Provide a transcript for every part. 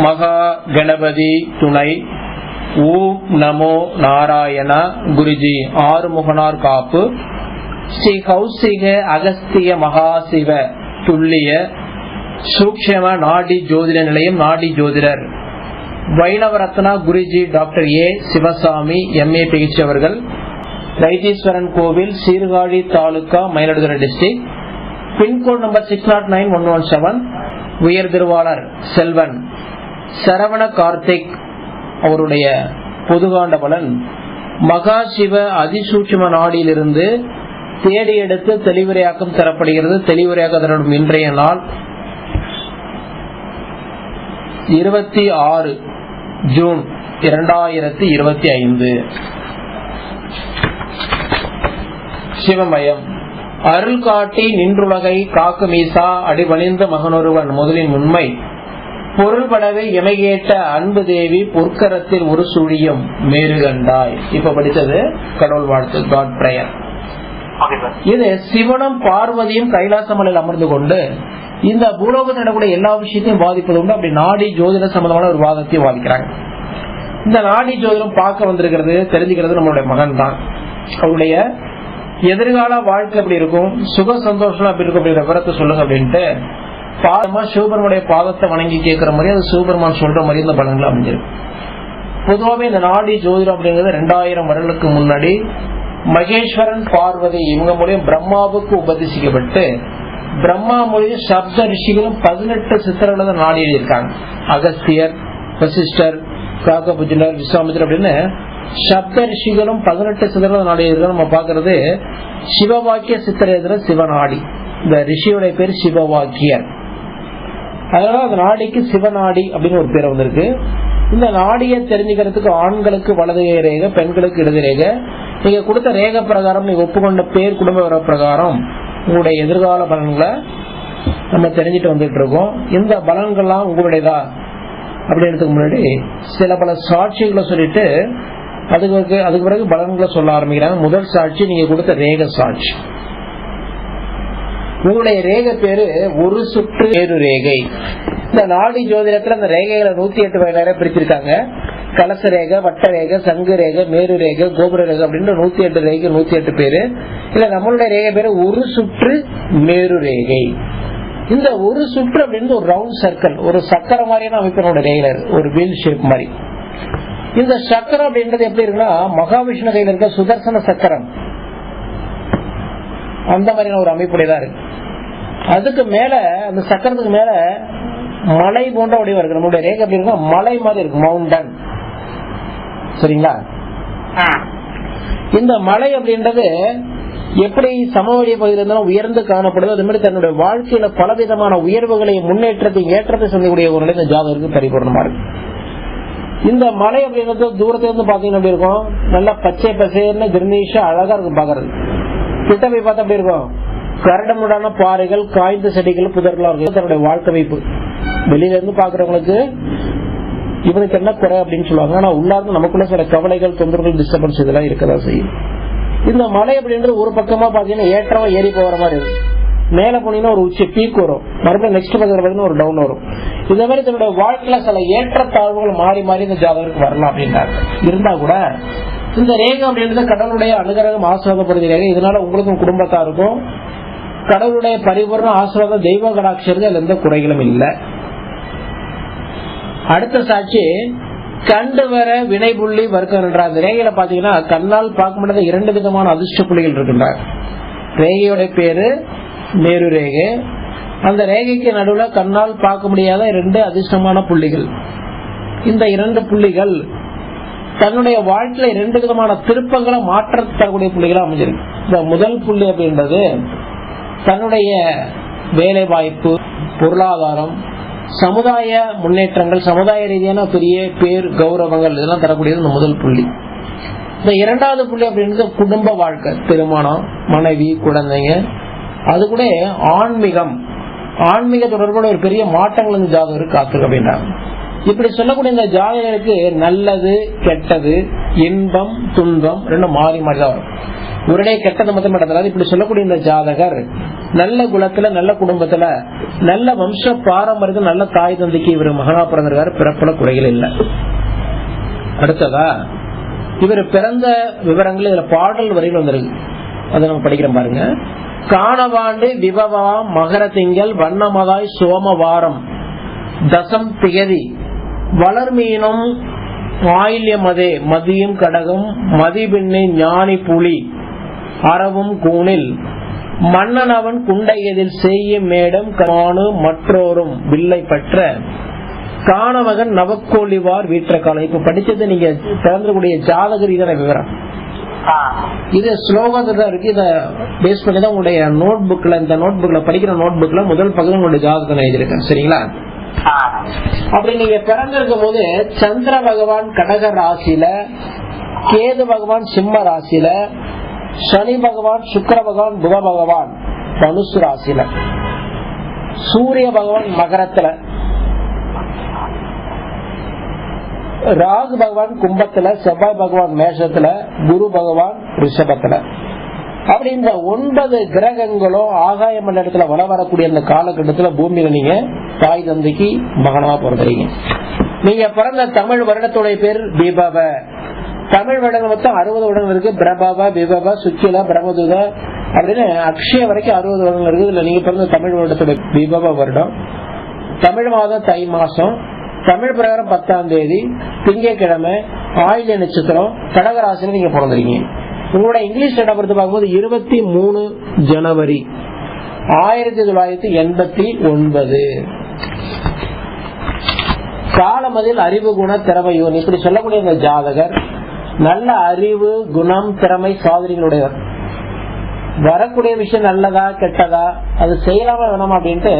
மகா கணபதி துணை. ஓம் நமோ நாராயண. குருஜி ஆறுமுகனார் காப்பு. ஸ்ரீ கௌசிக அகஸ்திய மகாசிவ துல்லிய சூக்ஷ்ம நாடி ஜோதிட நிலையம் நாடி ஜோதிடர் வைணவரத்னா குருஜி doctor A Sivasamy MA PhD அவர்கள், Vaitheeswaran Koil, Sirkazhi taluka, Mayiladuthurai district. Pin code number 609117. உயர் திருவாளர் செல்வன் சரவண கார்த்திக் அவருடைய பொதுகாண்ட பலன். மகாசிவ அதிசூட்சும நாடியிலிருந்து தேடி எடுத்து தெளிவுரையாக்கம் தரப்படுகிறது. தெளிவுரையாக்க தரப்படும் இன்றைய நாள் 26 ஜூன் 2025. சிவமயம். அருள் காட்டி நின்றுலகை காக்குமீசா அடிபணிந்த மகனொருவன் முதலின் உண்மை பொருள்படவே எமைகேட்ட அன்பு தேவி பொற்கரத்தில் ஒரு சுழியும் மேறுகண்டாய். இப்ப படித்தது கடவுள் வாழ்த்து, காட் பிரேயர். இது சிவனும் பார்வதியும் கைலாசமலையில் அமர்ந்து கொண்டு இந்த பூலோகத்தில் நடக்கூடிய எல்லா விஷயத்தையும் பாதிப்பது உண்டு. அப்படி நாடி ஜோதிட சம்பந்தமான ஒரு வாதத்தையும் வாதிக்கிறாங்க. இந்த நாடி ஜோதிடம் பார்க்க வந்திருக்கிறது, தெரிஞ்சுக்கிறது நம்மளுடைய மகன் தான். அவருடைய எதிர்கால வாழ்க்கை எப்படி இருக்கும், சுக சந்தோஷம் அப்படி இருக்கும் அப்படிங்கிற விவரத்தை சொல்லுங்க அப்படின்ட்டு பாதமா சிவபெருமானுடைய பாதத்தை வணங்கி கேட்கிற மாதிரி அது சிவபெருமான் சொல்ற மாதிரி இந்த பலன்கள் அமைஞ்சிருக்கு. பொதுவாகவே இந்த நாடி ஜோதிடம் அப்படிங்கிறது 2000 வருடங்களுக்கு முன்னாடி மகேஸ்வரன் பார்வதி இவங்க மூலியம் பிரம்மாவுக்கு உபதேசிக்கப்பட்டு பிரம்மா மூலியம் சப்த ரிஷிகளும் 18 சித்தர்களை நாடி எழுதியிருக்காங்க. அகஸ்தியர், வசிஷ்டர், காகபுஜனர், விஸ்வாமித்திரர் அப்படின்னு சப்த ரிஷிகளும் 18 சித்தர்களை நாடி எழுதுறோம். நம்ம பாக்குறது சிவவாக்கிய சித்தர் எழுதுற சிவநாடி. இந்த ரிஷியோட பேர் சிவவாக்கியர். அதனால அந்த நாடிக்கு சிவநாடி அப்படின்னு ஒரு பேர் வந்திருக்கு. இந்த நாடியை தெரிஞ்சுக்கிறதுக்கு ஆண்களுக்கு வலது ரேகை, பெண்களுக்கு இடது ரேகை. நீங்க கொடுத்த ரேகை பிரகாரம், நீங்க ஒப்புக்கொண்ட பேர், குடும்ப வர பிரகாரம் உங்களுடைய எதிர்கால பலன்களை நம்ம தெரிஞ்சுட்டு வந்துட்டு இருக்கோம். இந்த பலன்கள்லாம் உங்களுடையதா அப்படின்றதுக்கு முன்னாடி சில பல சாட்சிகளை சொல்லிட்டு அதுக்கு பிறகு பலன்களை சொல்ல ஆரம்பிக்கிறாங்க. முதல் சாட்சி நீங்க கொடுத்த ரேகை சாட்சி. உங்களுடைய ரேகை பேரு ஒரு சுற்று ஏறு ரேகை. இந்த நாடி ஜோதிடத்துல அந்த ரேகைகளை 108 வகையாக பிரிச்சிருக்காங்க. கலச ரேகை, வட்ட ரேகை, சங்கு ரேகை, மேரு ரேகை, கோபுர ரேகை அப்படின்னு 108 ரேகை, 108 பேரு. இல்ல நம்மளுடைய ரேகை பேரு ஒரு சுற்று மேரு ரேகை. இந்த ஒரு சுற்று அப்படின்னு ஒரு ரவுண்ட் சர்க்கிள், ஒரு சக்கரம் மாதிரியான அமைப்பினோட ரேகை, ஒரு வீல் ஷேப் மாதிரி. இந்த சக்கரம் அப்படின்றது எப்படி இருக்குன்னா மகாவிஷ்ணு கையில இருக்க சுதர்சன சக்கரம் அந்த மாதிரியான ஒரு அமைப்புடையதா இருக்கு. அதுக்கு மேல அந்த சக்கரத்துக்கு மேல மலை போன்ற வடிவம் இருக்கு. நம்மளுடைய ரேகை எப்படி இருக்குன்னா மலை மாதிரி இருக்கு, மவுண்டன். சரிங்களா? இந்த மலை அப்படின்றது எப்படி சமவெளி பகுதியில் இருந்தாலும் உயர்ந்து காணப்படுது, அது மாதிரி தன்னுடைய வாழ்க்கையில பலவிதமான உயர்வுகளையும் முன்னேற்றத்தையும் ஏற்றத்தை சந்திக்கக்கூடிய ஒரு நிலை இந்த ஜாதகருக்கு பரிபூர்ணமா இருக்கு. இந்த மலை அப்படின்றது தூரத்துல இருந்து பாத்தீங்கன்னா எப்படி இருக்கும், நல்லா பச்சை பசேர்னு கிருணீஷா அழகா இருக்கும் பாக்குறது. கிட்ட போய் பார்த்தா எப்படி இருக்கும், கரடமுடான பாறைகள், காய்ந்த செடிகள், புதர்களா இருக்கு. தன்னுடைய வாழ்க்கை வைப்பு வெளியில இருந்து பாக்குறவங்களுக்கு இவனுக்கு என்ன குறை அப்படின்னு சொல்லுவாங்க. ஆனா உள்ளார்ந்து நமக்குள்ள சில கவலைகள், தொந்தரவுகள், டிஸ்டர்பன்ஸ் இதெல்லாம் இருக்கதான் செய்யும். இந்த மலை அப்படின்றது ஒரு பக்கமா பாத்தீங்கன்னா ஏற்றமா ஏறி போற மாதிரி இருக்கு. மேல போனீங்கன்னா ஒரு உச்சி பீக் வரும், மறுபடியும் நெக்ஸ்ட் பக்கத்துல ஒரு டவுன் வரும். இந்த மாதிரி தன்னுடைய வாழ்க்கையில சில ஏற்றத்தாழ்வுகள் மாறி மாறி இந்த ஜாதகருக்கு வரலாம் அப்படின்றாங்க. இருந்தா கூட இந்த ரேகை அப்படின்றது கடவுளுடைய அனுகிரகம், ஆசீர்வாதப்படுது ரேகை. இதனால உங்களுக்கும் குடும்பத்தாருக்கும் கடவுளுடைய பரிபூர்ண ஆசீர்வாத தெய்வ கடாட்சியர்கள் அதுல எந்த குறைகளும் இல்லை. அடுத்த சாட்சி கண்டு வர வினை புள்ளி வர்க்க. அந்த ரேகையில பாத்தீங்கன்னா கண்ணால் பார்க்க முடியாத 2 விதமான அதிர்ஷ்ட புள்ளிகள் இருக்கின்றன. ரேகையோட பேரு மேரு ரேகை. அந்த ரேகைக்கு நடுவுல கண்ணால் பார்க்க முடியாத 2 அதிர்ஷ்டமான புள்ளிகள். இந்த 2 புள்ளிகள் தன்னுடைய வாழ்க்கையில 2 விதமான திருப்பங்களை மாற்ற தரக்கூடிய புள்ளிகளா அமைஞ்சிருக்கு. இந்த முதல் புள்ளி அப்படின்றது தன்னுடைய வேலை வாய்ப்பு, பொருளாதாரம், சமுதாய முன்னேற்றங்கள், சமுதாய ரீதியான பெரிய பேர், கௌரவங்கள் இதெல்லாம் தரக்கூடியது இந்த முதல் புள்ளி. இந்த 2வது புள்ளி அப்படின்றது குடும்ப வாழ்க்கை, திருமணம், மனைவி, குழந்தைங்க, அது கூட ஆன்மீக தொடர்போட ஒரு பெரிய மாற்றங்கள் இந்த ஜாதகருக்கு காத்திருக்கு அப்படின்றாங்க. இப்படி சொல்லக்கூடிய இந்த ஜாதகருக்கு நல்லது, கெட்டது, இன்பம், துன்பம் 2 மாறி மாறி தான் வரும். ஒரே கெட்டது மட்டும் நடந்தது. இப்படி சொல்லக்கூடிய இந்த ஜாதகர் நல்ல குலத்துல, நல்ல குடும்பத்துல, நல்ல வம்ச பாரம்பரியத்துல, நல்ல தாய் தந்தைக்கு இவர் மகனா பிறந்திருக்காரு. பிறப்புல குறைகள் இல்லை. அடுத்ததா இவர் பிறந்த விவரங்கள் இதுல பாடல் வரையில் வந்திருக்கு. அதை நம்ம படிக்கிறோம் பாருங்க. காணவாண்டு விபவா மகர திங்கள் வண்ணமதாய் சோமவாரம் தசம் திகதி வளர்மீனும் ஆயில்யமதே மதியும் கடகம் மதிபின்னி ஞானி புலி அறவும் கூணில் மன்னன் அவன் குண்டையதில் செய்யும் மேடம் காணு மற்றோரும் வில்லை பற்ற காணவகன் நவக்கோழிவார் வீற்ற காலம். இப்ப படிச்சது நீங்க பிறந்தக்கூடிய ஜாதகர் இதன விவரம். இது ஸ்லோகத்துல இருக்கு. இத பேஸ் பண்ணி தான் உங்களுடைய நோட் புக்ல, இந்த நோட் புக்ல படிக்கிற நோட் புக்ல முதல் பகுதி உங்களுடைய ஜாதகத்தை எழுதியிருக்கேன். சரிங்களா? அப்படி நீங்க பிறந்திருக்கும் போது சந்திர பகவான் கடக ராசியில, கேது பகவான் சிம்ம ராசியில, சனி பகவான் சுக்கிர பகவான் புத பகவான் தனுசு ராசியில, சூரிய பகவான் மகரத்துல, ராகு பகவான் கும்பத்துல, செவ்வாய் பகவான் மேஷத்துல, குரு பகவான் ரிஷபத்துல. அப்படி இந்த 9 கிரகங்களும் ஆகாய மண்டலத்துல வள வரக்கூடிய அந்த காலகட்டத்துல பூமியில நீங்க தாய் தந்தைக்கு மகனா பிறந்தீங்க. நீங்க பிறந்த தமிழ் வருடத்துடைய பேர் விபவ. தமிழ் வருடம் மொத்தம் 60 வருடங்கள் இருக்கு. பிரபவ, விபவ, சுக்கில, பிரமதுத அப்படின்னு அக்ஷய வரைக்கும் 60 வருடங்கள் இருக்கு. இதுல நீங்க பிறந்த தமிழ் வருடத்துடைய விபவ வருடம். தமிழ் மாதம் தை மாசம், தமிழ் பிரகாரம் 10ஆம் தேதி திங்கட்கிழமை, ஆயில்ய நட்சத்திரம், கடகராசியில நீங்க பிறந்திருக்கீங்க. உங்களோட இங்கிலீஷ் டேட் ஆஃப் பர்த் பார்க்கும்போது 23 ஜனவரி 1989. காலமதில் அறிவு குண திறமையோன். இப்படி சொல்லக்கூடிய இந்த ஜாதகர் நல்ல அறிவு, குணம், திறமை, சாதனைகளுடையவர். வரக்கூடிய விஷயம் நல்லதா கெட்டதா, அது செய்யலாமா வேணாமா அப்படின்ட்டு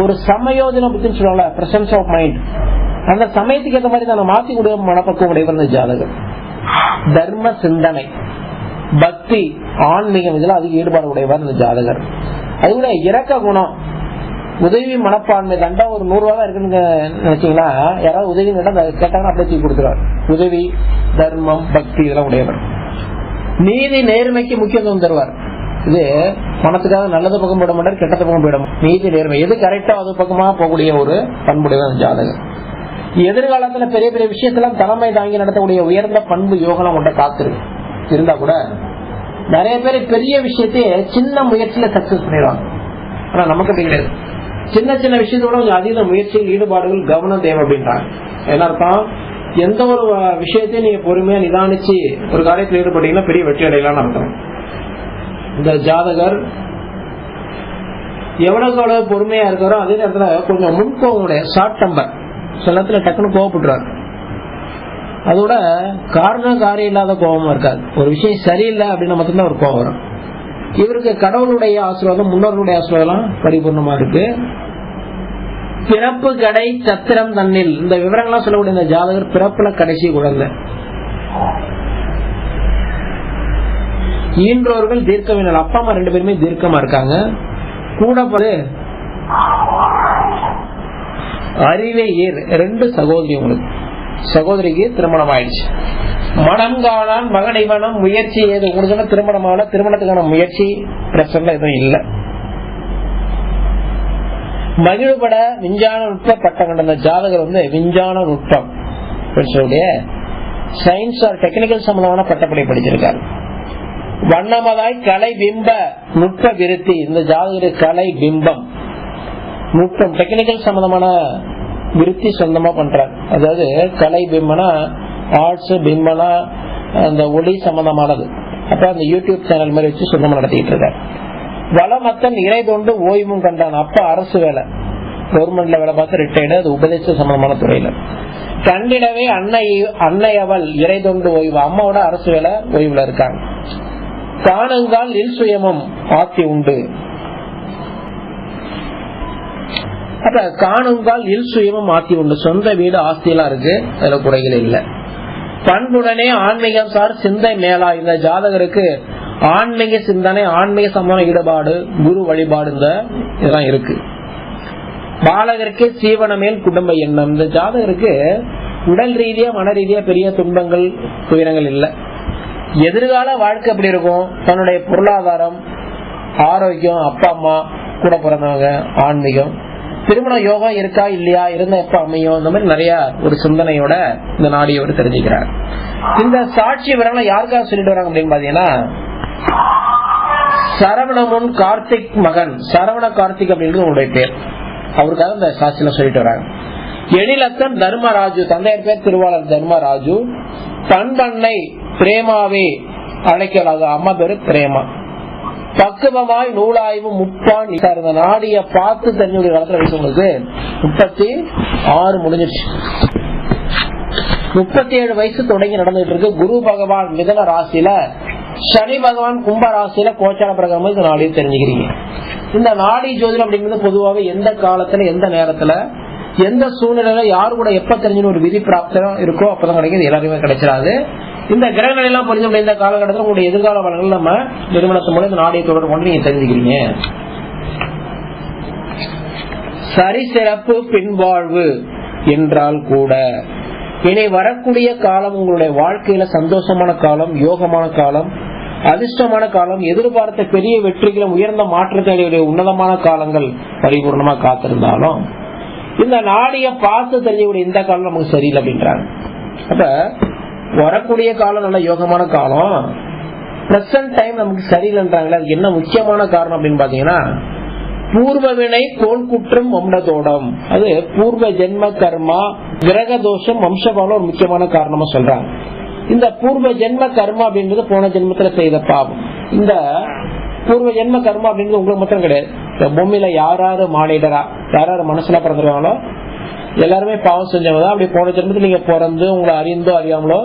ஒரு சமயோஜனை புத்தின்னு சொல்லுவாங்க, பிரசன்ஸ் ஆஃப் மைண்ட். அந்த சமயத்துக்கு ஏற்ற மாதிரி தான் மாத்தி கொடுக்க மனப்பக்குவம் உடையவர் இந்த ஜாதகர். தர்ம சிந்தனை, பக்தி, ஆன்மீகம் இதெல்லாம் அதிக ஈடுபாடு உடையவர் இந்த ஜாதகர். அதுகூட இரக்க குணம், உதவி மனப்பான்மை. தண்டா ஒரு 100 ரூபா இருக்குன்னு நினைச்சீங்களா, யாராவது உதவி கேட்டாங்கன்னா அப்படியே தூக்கி கொடுத்துருவார். உதவி, தர்மம், பக்தி இதெல்லாம் உடையவர். நீதி நேர்மைக்கு முக்கியத்துவம் தருவார். இது பணத்துக்காக நல்லது பக்கம் போட மாட்டார், கெட்டது பக்கம் போயிட மாட்டார். நீதி நேர்மை எது கரெக்டோ அது பக்கமா போகக்கூடிய ஒரு பண்புடையவர் ஜாதகர். எதிர்காலத்துல பெரிய பெரிய விஷயத்தெல்லாம் தலைமை தாங்கி நடத்தக்கூடிய உயர்ந்த பண்பு யோகம் கொண்ட காத்திருக்கு. இருந்தா கூட நிறைய பேர் பெரிய விஷயத்தையே சின்ன முயற்சியில சக்சஸ் பண்ணிடுவாங்க. ஆனா நமக்கு அப்படி கிடையாது. சின்ன சின்ன விஷயத்தோட கொஞ்சம் அதீத முயற்சியில் ஈடுபாடுகள், கவனம் தேவை அப்படின்றாங்க. என்ன அர்த்தம்? எந்த ஒரு விஷயத்தையும் நீங்க பொறுமையா நிதானிச்சு ஒரு காரியத்தில் ஈடுபட்டீங்கன்னா பெரிய வெற்றி அடையலாம்னு அர்த்தம். இந்த ஜாதகர் எவ்வளவுக்கு எவ்வளவு பொறுமையா இருக்காரோ அதே நேரத்துல கொஞ்சம் முன்கோவமுடைய, ஷார்ட் டெம்பர், சில நேரத்துல டக்குன்னு கோவப்படுறாரு. அதோட காரணம் காரியம் இல்லாத கோபமா இருக்காது. ஒரு விஷயம் சரியில்லை அப்படின்னா மட்டும்தான் ஒரு கோபம் வரும். இவருக்கு கடவுளுடைய ஆசீர்வாதம், முன்னோர்களுடைய ஆசீர்வாதம் பரிபூர்ணமா இருக்கு. பிறப்பு கடை சத்திரம் தன்னில், இந்த விவரங்கள்லாம் சொல்லக்கூடிய இந்த ஜாதகர் பிறப்புல கடைசி குழந்தை. ஈன்றோர்கள் தீர்க்கவினால், அப்பா அம்மா 2 பேருமே தீர்க்கமா இருக்காங்க. கூட போது அறிவே ஏர் 2 சகோதரி. உங்களுக்கு சகோதரிக்கு திருமணம் ஆயிடுச்சு. மனம் காணான் மகனை மனம் முயற்சி ஏது. உங்களுக்கு திருமணமான திருமணத்துக்கான முயற்சி பிரச்சனை எதுவும் இல்லை. மகிழ்பட விஞ்ஞான நுட்ப பட்டம் கண்ட ஜாதகர் விஞ்ஞான நுட்பம் சயின்ஸ் ஆர் டெக்னிக்கல் சம்பந்தமான பட்டப்படி படிச்சிருக்காரு. வண்ணமதாய் கலை பிம்ப நுட்ப விருத்தி. இந்த ஜாதகர் கலை பிம்பம் நுட்பம் டெக்னிக்கல் சம்பந்தமான விருத்தி சொந்தமா பண்றாரு. அதாவது கலை பிம்பனா ஆர்ட்ஸ், பிம்பனா அந்த ஒளி சம்பந்தமானது. அப்ப அந்த யூடியூப் சேனல் மாதிரி வச்சு சொந்தமா நடத்திட்டு இருக்காரு. வளமத்தன் இறை தொண்டு ஓய்வும் கண்டான். அப்ப அரசு வேலை, கவர்மெண்ட்ல வேலை பார்த்து ரிட்டையர்டு. அது உபதேச சம்பந்தமான துறையில. கண்டிடவே அன்னை அவள் இறை தொண்டு ஓய்வு. அம்மாவோட அரசு வேலை ஓய்வுல இருக்காங்க. காணுங்கால் இல் சுயமும் ஆத்தி உண்டு. அப்ப காணுங்கால் இல் சுயமும் ஆத்தி உண்டு. சொந்த வீடு ஆஸ்தியெல்லாம் இருக்கு, அதுல குறைகள் இல்லை. பண்புடனே ஆன்மீகம் சார் சிந்தை மேலா. இந்த ஜாதகருக்கு ஆன்மீக சிந்தனை, ஆன்மீக சம்பந்த ஈடுபாடு, குரு வழிபாடு இதெல்லாம் இருக்கு. பாலகருக்கு சீவனமேல் குடும்ப எண்ணம். இந்த ஜாதகருக்கு உடல் ரீதியா மன ரீதியா பெரிய துன்பங்கள் துயரங்கள் இல்லை. எதிர்கால வாழ்க்கை எப்படி இருக்கும், தன்னுடைய பொருளாதாரம், ஆரோக்கியம், அப்பா அம்மா, கூட பிறந்தவங்க, ஆன்மீகம், திருமண யோகம் இருக்கா இல்லையா, இருந்தா எப்ப அமையும், இந்த மாதிரி நிறைய ஒரு சிந்தனையோட இந்த நாடியோட தெரிஞ்சுக்கிறார். இந்த சாட்சி விவரங்களை யாருக்காக சொல்லிட்டு வராங்க அப்படின்னு பாத்தீங்கன்னா, சரவணமுன் கார்த்திக் மகன், சரவண கார்த்திக் அப்படின்றது உங்களுடைய பேர், அவருக்காக இந்த சாட்சியில சொல்லிட்டு வராங்க. எழிலத்தன் தர்மராஜு, தந்தையர் பேர் திருவாளர் தர்மராஜு, பண்பண்ணை பிரேமாவே அழைக்கலாக, அம்மா பேரு பிரேமா. பக்குவமாய் நூலாய்வு முப்பான் இருந்த நாடிய பார்த்து தெரிஞ்ச காலத்துல வயசு உங்களுக்கு 36 முடிஞ்சிருச்சு. 37 வயசு தொடங்கி நடந்துட்டு இருக்கு. குரு பகவான் மிதன ராசியில, சனி பகவான் கும்ப ராசியில கோச்சார பிரகாரம் இந்த நாடியை தெரிஞ்சுக்கிறீங்க. இந்த நாடி ஜோதிடம் அப்படிங்கிறது பொதுவாக எந்த காலத்துல, எந்த நேரத்துல, எந்த சூழ்நிலையில யாரு கூட எப்ப தெரிஞ்சுன்னு ஒரு விதி பிராப்தம் இருக்கோ அப்பதான் கிடைக்கிறது, எல்லாருமே கிடைச்சிடாது. இந்த கிரகங்கள் எல்லாம் புரிஞ்ச இந்த காலகட்டத்தில் உங்களுடைய எதிர்கால பலன்கள் நம்ம நிறுவனத்து மூலம் இந்த நாடியை தொடர்பு கொண்டு நீங்க தெரிஞ்சுக்கிறீங்க. சரி சிறப்பு பின்வாழ்வு என்றால் கூட இனி வரக்கூடிய காலம் உங்களுடைய வாழ்க்கையில சந்தோஷமான காலம், யோகமான காலம், அதிர்ஷ்டமான காலம், எதிர்பார்த்த பெரிய வெற்றிகளும் உயர்ந்த மாற்றத்தை உன்னதமான காலங்கள் பரிபூர்ணமா காத்திருந்தாலும் இந்த நாடிய பார்த்து தெரியக்கூடிய இந்த காலம் நமக்கு சரியில்லை அப்படின்றாங்க. அப்ப வரக்கூடிய காலம் நல்ல யோகமான காலம், பிரசன்ட் டைம் நமக்கு சரியில்லைன்றாங்களே. அது என்ன முக்கியமான காரணம் அப்படின்னு பாத்தீங்கன்னா, பூர்வ வினை கோல் குற்றம் வம்சதோடம், அது பூர்வ ஜென்ம கர்மா, கிரக தோஷம், வம்சபாலம் ஒரு முக்கியமான காரணமா சொல்றாங்க. இந்த பூர்வ ஜென்ம கர்மா அப்படின்றது போன ஜென்மத்துல செய்த பாவம். இந்த பூர்வ ஜென்ம கர்மா அப்படின்றது உங்களுக்கு மட்டும் கிடையாது. இந்த பூமியில யாராரு மானிடரா, யாராரு மனசுல பிறந்திருக்காங்களோ எல்லாருமே பாவம் செஞ்சவங்க. அப்படி போன ஜென்மத்தில் நீங்க பிறந்து உங்களை அறிந்தோ அறியாமலோ,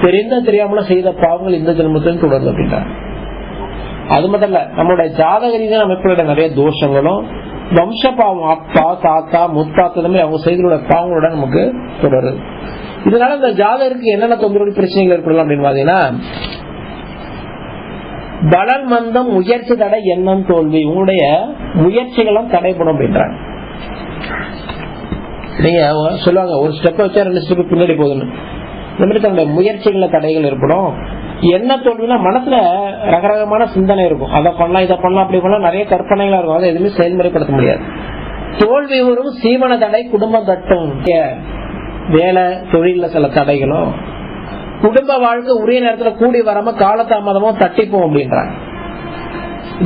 தெரிந்தோ தெரியாமலோ செய்த பாவங்கள் இந்த ஜென்மத்திலும் தொடர்ந்து அப்படின்றாங்க. அது மட்டும் இல்ல, நம்மளுடைய ஜாதக ரீதியான அமைப்புகளோட நிறைய தோஷங்களும் வம்ச பாவம், அப்பா தாத்தா முத்தாத்தா அவங்க செய்தியோட பாவங்களோட நமக்கு தொடருது. இதனால இந்த ஜாதகருக்கு என்னென்ன தொந்தரவு பிரச்சனைகள் ஏற்படலாம் அப்படின்னு பாத்தீங்கன்னா, பலன் மந்தம், முயற்சி தடை, எண்ணம் தோல்வி, உங்களுடைய முயற்சிகளும் தடைப்படும் அப்படின்றாங்க. நீங்க சொல்லுவாங்க ஒரு ஸ்டெப் வச்சா 2 ஸ்டெப் பின்னாடி போகுதுன்னு. இந்த மாதிரி தன்னுடைய முயற்சிகள தடைகள் ஏற்படும். என்ன தோல்வினா மனசுல ரகரகமான சிந்தனை இருக்கும், அதை பண்ணலாம் இதை பண்ணலாம் அப்படி பண்ணலாம், நிறைய கற்பனைகளா இருக்கும், அதை எதுவுமே செயல்முறைப்படுத்த முடியாது. தோல்வி வரும், சீவன தடை, குடும்பம் தட்டும், வேலை தொழில சில தடைகளும், குடும்ப வாழ்க்கை உரிய நேரத்துல கூடி வராம காலதாமதமோ தட்டிப்போம் அப்படின்றாங்க.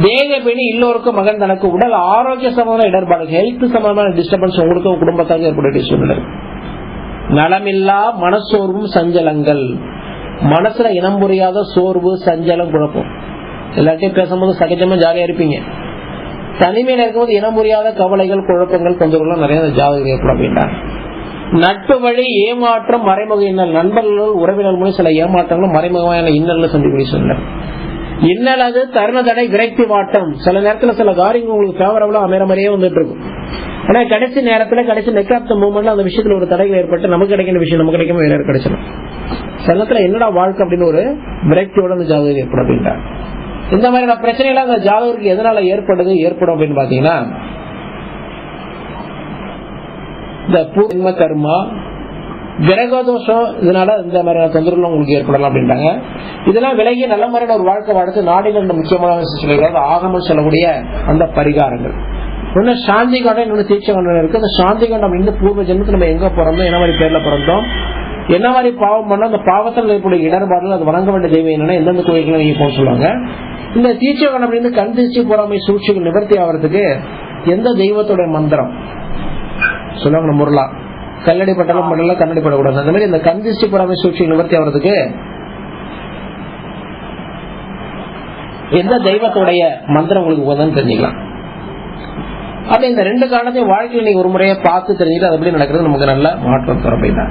தேக பிணி எல்லோருக்கும் மகன் தனக்கு, உடல் ஆரோக்கிய சம்பந்தமான இடர்பாடு, ஹெல்த் சம்பந்தமான டிஸ்டர்பன்ஸ் உங்களுக்கும் குடும்பத்தாக ஏற்பட சூழ்நிலை, நலமில்லா மனசோர்வும் சஞ்சலங்கள், மனசுல இனம் புரியாத சோர்வு சஞ்சலம் குழப்பம், எல்லாத்தையும் பேசும்போது சகஜமா ஜாலியா இருப்பீங்க, தனிமையில இருக்கும்போது இனம் புரியாத கவலைகள் குழப்பங்கள் தொந்தரவுகள் நிறைய ஜாதகம் ஏற்படும் அப்படின்னா. நட்பு வழி ஏமாற்றம், மறைமுக இன்னல், நண்பர்கள் உறவினர் மூலம் சில ஏமாற்றங்களும் மறைமுகமான இன்னல்ல சந்திக்கூடிய சூழ்நிலை. இன்னல் அது தருண தடை, விரக்தி வாட்டம், சில நேரத்துல சில காரியங்கள் உங்களுக்கு ஃபேவரபிளா அமைற மாதிரியே வந்துட்டு இருக்கும். ஆனா கடைசி நேரத்துல கடைசி நெக் ஆஃப் த மூமெண்ட்ல அந்த விஷயத்துல ஒரு தடைகள் ஏற்பட்டு நமக்கு கிடைக்கிற விஷயம் நமக்கு கிடைக்காம வேற கிடைச்சிடும். சிலத்துல என்னடா வாழ்க்கை அப்படின்னு ஒரு விரக்தியோட அந்த ஜாதகம் ஏற்படும் அப்படின்றாங்க. இந்த மாதிரியான பிரச்சனைகள் அந்த ஜாதகருக்கு எதனால ஏற்படும் அப்படின்னு பாத்தீங்கன்னா, இந்த பூர்வ கர்மா, கிரகதோஷம், இதனால இந்த மாதிரியான தொந்தரவு உங்களுக்கு ஏற்படலாம் அப்படின்றாங்க. இதெல்லாம் விலகி நல்ல மாதிரியான ஒரு வாழ்க்கை வாழ்க்கை நாடில் முக்கியமான ஆகமல் சொல்லக்கூடிய அந்த பரிகாரங்கள். ஒன்னு சாந்தி கண்டம், இன்னொன்னு தீட்சை கண்டம் இருக்கு. அந்த சாந்தி கண்டம் இந்த பூர்வ ஜென்மத்தில் நம்ம எங்க பிறந்தோம், என்ன மாதிரி பேர்ல பிறந்தோம், என்ன மாதிரி பாவம் பண்ணோம், அந்த பாவத்தில் ஏற்படைய இடர்பாடுகள், அது வணங்க வேண்டிய தெய்வம் என்னன்னா எந்தெந்த கோயில்கள் நீங்க போக சொல்லுவாங்க. இந்த தீட்சை கண்டம் அப்படின்னு கண் திருச்சி பொறாமை சூழ்ச்சிகள் நிவர்த்தி ஆகிறதுக்கு எந்த தெய்வத்துடைய மந்திரம் சொல்லுவாங்க, முருளா கல்லடி பட்டாலும் படல கண்ணடி படக்கூடாது. அந்த மாதிரி இந்த கண் திருச்சி பொறாமை சூழ்ச்சிகள் நிவர்த்தி ஆகிறதுக்கு எந்த தெய்வத்துடைய மந்திரம் உங்களுக்கு உதவும் தெரிஞ்சுக்கலாம். அப்படி இந்த 2 காரணத்தையும் வாழ்க்கையில் நீங்க ஒரு முறையை பார்த்து தெரிஞ்சுட்டு அது எப்படி நடக்கிறது நமக்கு நல்ல மாற்றம் தரும் அப்படின்னா.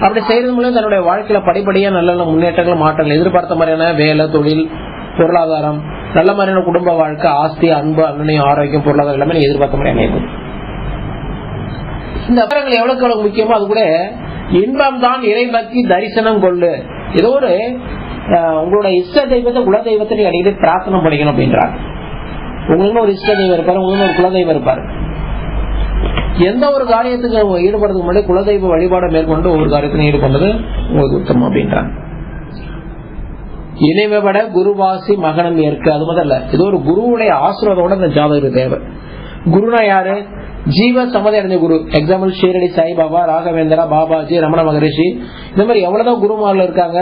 அப்படி செய்யறது மூலம் தன்னுடைய வாழ்க்கையில படிப்படியா நல்ல நல்ல முன்னேற்றங்கள் மாற்றங்கள், எதிர்பார்த்த மாதிரியான வேலை தொழில் பொருளாதாரம், நல்ல மாதிரியான குடும்ப வாழ்க்கை, ஆஸ்தி, அன்பு, அண்ணனையும் ஆரோக்கியம், பொருளாதாரம் எல்லாமே நீங்க எதிர்பார்த்த மாதிரி அமையும். இந்த விவரங்கள் எவ்வளவு முக்கியமோ அது கூட இன்பம் தான் இறைபக்தி தரிசனம் கொள்ளு. ஏதோ ஒரு உங்களோட இஷ்ட தெய்வத்தை குல தெய்வத்தை நீங்க அடிக்கடி பிரார்த்தனை பண்ணிக்கணும் அப்படின்றாங்க. உங்களுக்கு ஒரு இஷ்ட தெய்வம் இருப்பாரு, உங்களுக்கு ஒரு குலதெய்வம் இருப்பாரு. எந்த ஒரு காரியத்துக்கு ஈடுபடுறதுக்கு முன்னாடி குலதெய்வ வழிபாடு மேற்கொண்டு ஒவ்வொரு காரியத்திலும் ஈடுபடுறது உங்களுக்கு உத்தமம் அப்படின்றாங்க. இணைவட குருவாசி மகனம் ஏற்க. அது முதல்ல இது ஒரு குருவுடைய ஆசீர்வாதோட இந்த ஜாதகருக்கு தேவை. குருனா யாரு? ஜீவ சம்மதி அடைஞ்ச குரு. எக்ஸாம்பிள் ஷீரடி சாய்பாபா, ராகவேந்திரா, பாபாஜி, ரமண மகரிஷி, இந்த மாதிரி எவ்வளவுதான் குருமார்கள் இருக்காங்க.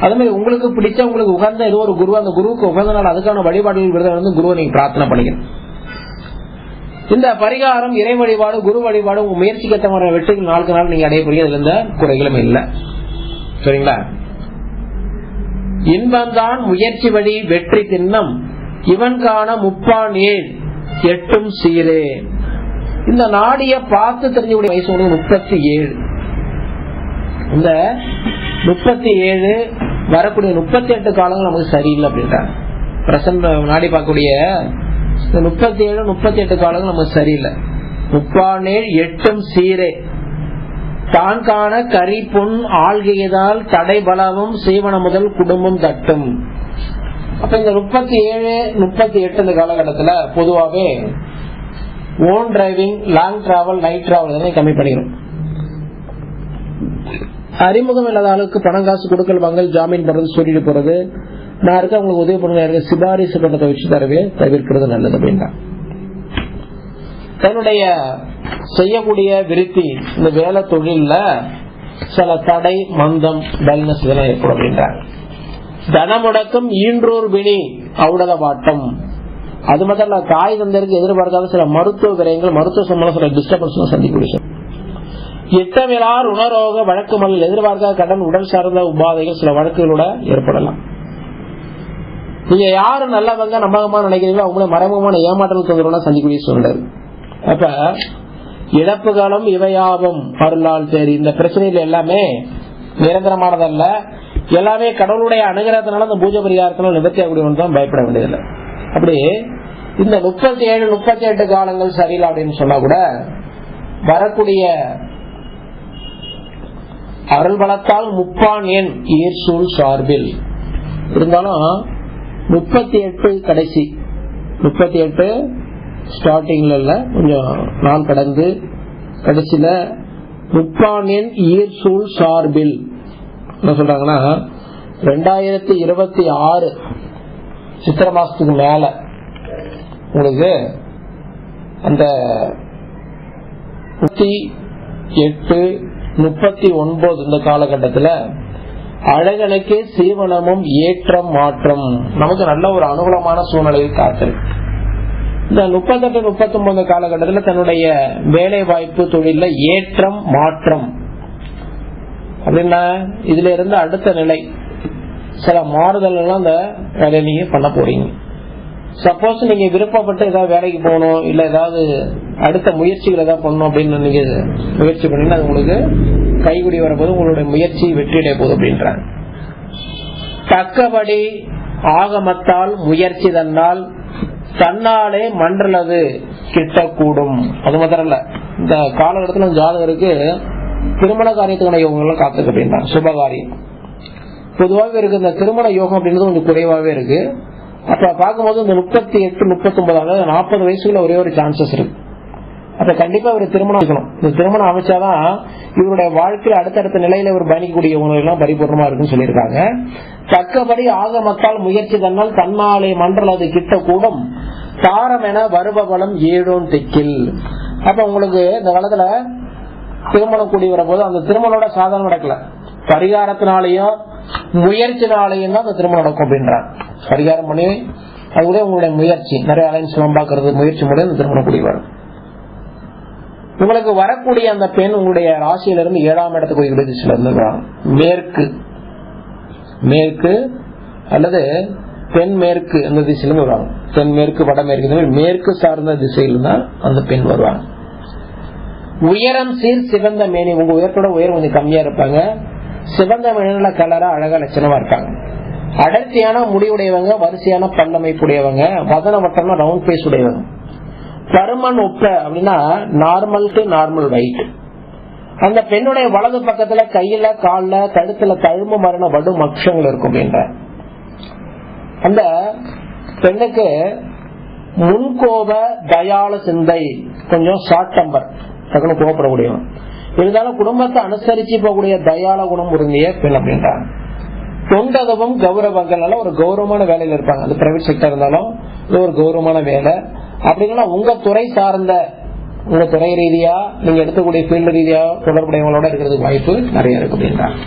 அது மாதிரி உங்களுக்கு பிடிச்ச உங்களுக்கு உகந்த ஏதோ ஒரு குரு, அந்த குருவுக்கு உகந்த நாள் அதுக்கான வழிபாடுகள் விருதை வந்து குருவை நீங்க பிரார்த்தனை பண்ணிக்கணும். இந்த பரிகாரம், இறை வழிபாடு, குரு வழிபாடு உங்க முயற்சிக்கு ஏற்ற மாதிரி வெற்றிகள் நாளுக்கு நாள் நீங்க அடைய போறீங்க. அதுல எந்த குறைகளும் இல்லை. சரிங்களா? இன்பந்தான் முயற்சி வழி வெற்றி தின்னம் இவன் காண முப்பான் ஏன் எட்டும் சீரே. இந்த நாடிய பார்த்து தெரிஞ்சக்கூடிய வயசு 37. இந்த 37 வரக்கூடிய 38 காலங்கள் நமக்கு சரியில்லை அப்படின்றாங்க. பிரசன்ட் நாடி பார்க்கக்கூடிய 37 38 காலங்கள் நமக்கு சரியில்லை. முப்பானேழ் எட்டும் சீரே தான் காண கரி பொன் ஆள்கையதால் தடை பலவும் சீவன முதல் குடும்பம் தட்டும். அப்ப இந்த 37 38 இந்த காலகட்டத்துல பொதுவாகவே own driving, long travel, night travel கம்மி பண்ணிக்கணும். அறிமுகம் இல்லாத அளவுக்கு பணம் காசு கொடுக்கல் வாங்கல், ஜாமீன் போடுறது, சொல்லிட்டு போறது, நான் இருக்க உங்களுக்கு உதவி பண்ணுங்க, சிபாரிசு பண்ணதை வச்சு தரவே தவிர்க்கிறது நல்லது அப்படின்னா. தன்னுடைய செய்யக்கூடிய விருத்தி இந்த வேலை தொழில சில தடை, மந்தம், டல்னஸ் இதெல்லாம் ஏற்படும் அப்படின்றாங்க. தனமுடக்கம் ஈன்றோர் வினி அவுடல வாட்டம். அது மட்டும் இல்ல, தாய் தந்தருக்கு எதிர்பார்க்காத சில மருத்துவ விரயங்கள், மருத்துவ சம்பந்தம் சில டிஸ்டர்பன்ஸ் சந்திக்கூடிய இட்டமிலார் உணரோக வழக்கு மல்லில் எதிர்பார்க்காத கடன், உடல் சார்ந்த உபாதைகள் சில வழக்குகளோட ஏற்படலாம். நீங்க யாரு நல்லவங்க நம்பகமா நினைக்கிறீங்களோ அவங்கள மறைமுகமான ஏமாற்றல் தொந்தரவுலாம் சந்திக்கூடிய சூழ்நிலை. அப்ப இழப்பு காலம் இவையாவும் அருளால் தேடி. இந்த பிரச்சனைகள் எல்லாமே நிரந்தரமானதல்ல, எல்லாமே கடவுளுடைய அனுகிரகத்தினால அந்த பூஜை பரிகாரத்தினால நிவர்த்தி ஆகக்கூடிய தான், பயப்பட வேண்டியதில்லை. அப்படி இந்த 37 38 காலங்கள் சரியில்லை அப்படின்னு சொன்னா கூட வரக்கூடிய அருள் பலத்தால் முப்பான் எண் ஈர்சூல் சார்பில் இருந்தாலும் 38 கடைசி, 38 ஸ்டார்டிங்ல இல்ல, கொஞ்சம் நாள் கடந்து கடைசியில முப்பான் எண் ஈர்சூல் சார்பில் என்ன சொல்றாங்கன்னா 2026 சித்திரை மாசத்துக்கு மேல உங்களுக்கு அந்த 38 39 இந்த காலகட்டத்தில் அழகனுக்கு சீவனமும் ஏற்றம் மாற்றம் நமக்கு நல்ல ஒரு அனுகூலமான சூழ்நிலையை காத்திருக்கு. இந்த 38 39 காலகட்டத்தில் தன்னுடைய வேலை வாய்ப்பு தொழில ஏற்றம் மாற்றம் அப்படின்னா இதுல இருந்து அடுத்த நிலை சில மாறுதல் எல்லாம் அந்த வேலையை நீங்க பண்ண போறீங்க. சப்போஸ் நீங்க விருப்பப்பட்டு ஏதாவது வேலைக்கு போகணும், இல்ல ஏதாவது அடுத்த முயற்சிகள் ஏதாவது பண்ணணும் அப்படின்னு நீங்க முயற்சி பண்ணீங்கன்னா அது உங்களுக்கு கைகுடி வரப்போது, உங்களுடைய முயற்சி வெற்றியடைய போகுது அப்படின்றாங்க. தக்கபடி ஆகமத்தால் முயற்சி தன்னால் தன்னாலே மன்றலது கிட்டக்கூடும். அது மாத்திரம் இல்ல, இந்த காலகட்டத்தில் ஜாதகருக்கு திருமண காரியத்துக்கான யோகங்கள் காத்துக்கு அப்படின்றாங்க. சுபகாரியம் பொதுவாகவே இருக்கு. இந்த திருமண யோகம் அப்படின்றது கொஞ்சம் குறைவாகவே இருக்கு. அப்ப பார்க்கும்போது இந்த 38 39 அதாவது 40 வயசுல ஒரே ஒரு சான்சஸ் இருக்கு. அப்ப கண்டிப்பா ஒரு திருமணம் இருக்கணும். இந்த திருமணம் அமைச்சாதான் இவருடைய வாழ்க்கையில் அடுத்தடுத்த நிலையில இவர் பயணிக்கக்கூடிய உணவுகள்லாம் பரிபூர்ணமா இருக்குன்னு சொல்லியிருக்காங்க. தக்கபடி ஆகமத்தால் முயற்சி தன்னால் தன்னாலே மன்றல் அது கிட்ட கூடும் தாரம் என வருபவளம் ஏழோன் தெக்கில். அப்ப உங்களுக்கு இந்த காலத்துல திருமணம் கூடி வர போது அந்த திருமணோட சாதனம் நடக்கல, பரிகாரத்தினாலையும் முயற்சினாலையும் தான் அந்த திருமணம் நடக்கும் அப்படின்றாங்க. பரிகாரம் பண்ணி அது கூட உங்களுடைய முயற்சி, நிறைய அலைன்ஸ் பாக்குறது முயற்சி மூலம் இந்த திருமணம் கூடி வரும். உங்களுக்கு வரக்கூடிய அந்த பெண் உங்களுடைய ராசியிலிருந்து 7ஆம் இடத்துக்கு திசையில இருந்து மேற்கு மேற்கு அல்லது தென்மேற்கு அந்த திசையிலிருந்து வருவாங்க. தென்மேற்கு வடமேற்கு மேற்கு சார்ந்த திசையில தான் அந்த பெண் வருவாங்க. உயரம் சீர் சிவந்த மேனி, உங்க உயரத்தோட உயரம் கொஞ்சம் கம்மியா இருப்பாங்க. சிவந்த மேனில கலரா அழகா லட்சணமா இருக்காங்க. அடர்த்தியான முடிவுடையவங்க, வரிசையான பல்லமைப்புடையவங்க, வதன வட்டம்னா ரவுண்ட் பேஸ் உடையவங்க. பருமன் ஒப்ப அப்படின்னா நார்மல் டு நார்மல் வெயிட். அந்த பெண்ணுடைய வலது பக்கத்துல கையில கால்ல கழுத்துல தழும்பு மரண வடு மக்ஷங்கள் இருக்கும் அப்படின்ற அந்த பெண்ணுக்கு முன்கோப தயாள சிந்தை, கொஞ்சம் ஷார்ட் டெம்பர், டக்குனு கோபப்படக்கூடியவன். இருந்தாலும் குடும்பத்தை அனுசரிச்சு போகக்கூடிய தயாள குணம் உருந்திய பெண் அப்படின்றாங்க. தொண்டகவும் கௌரவங்கள் ஒரு கௌரவமான வேலையில இருப்பாங்க. அது பிரைவேட் செக்டர் இருந்தாலும் இது ஒரு கௌரவமான வேலை. அப்படின்னா உங்க துறை சார்ந்த, உங்க துறை ரீதியா நீங்க எடுக்கக்கூடிய ஃபீல்டு ரீதியா தொடர்புடையவங்களோட இருக்கிறதுக்கு வாய்ப்பு நிறைய இருக்கு அப்படின்றாங்க.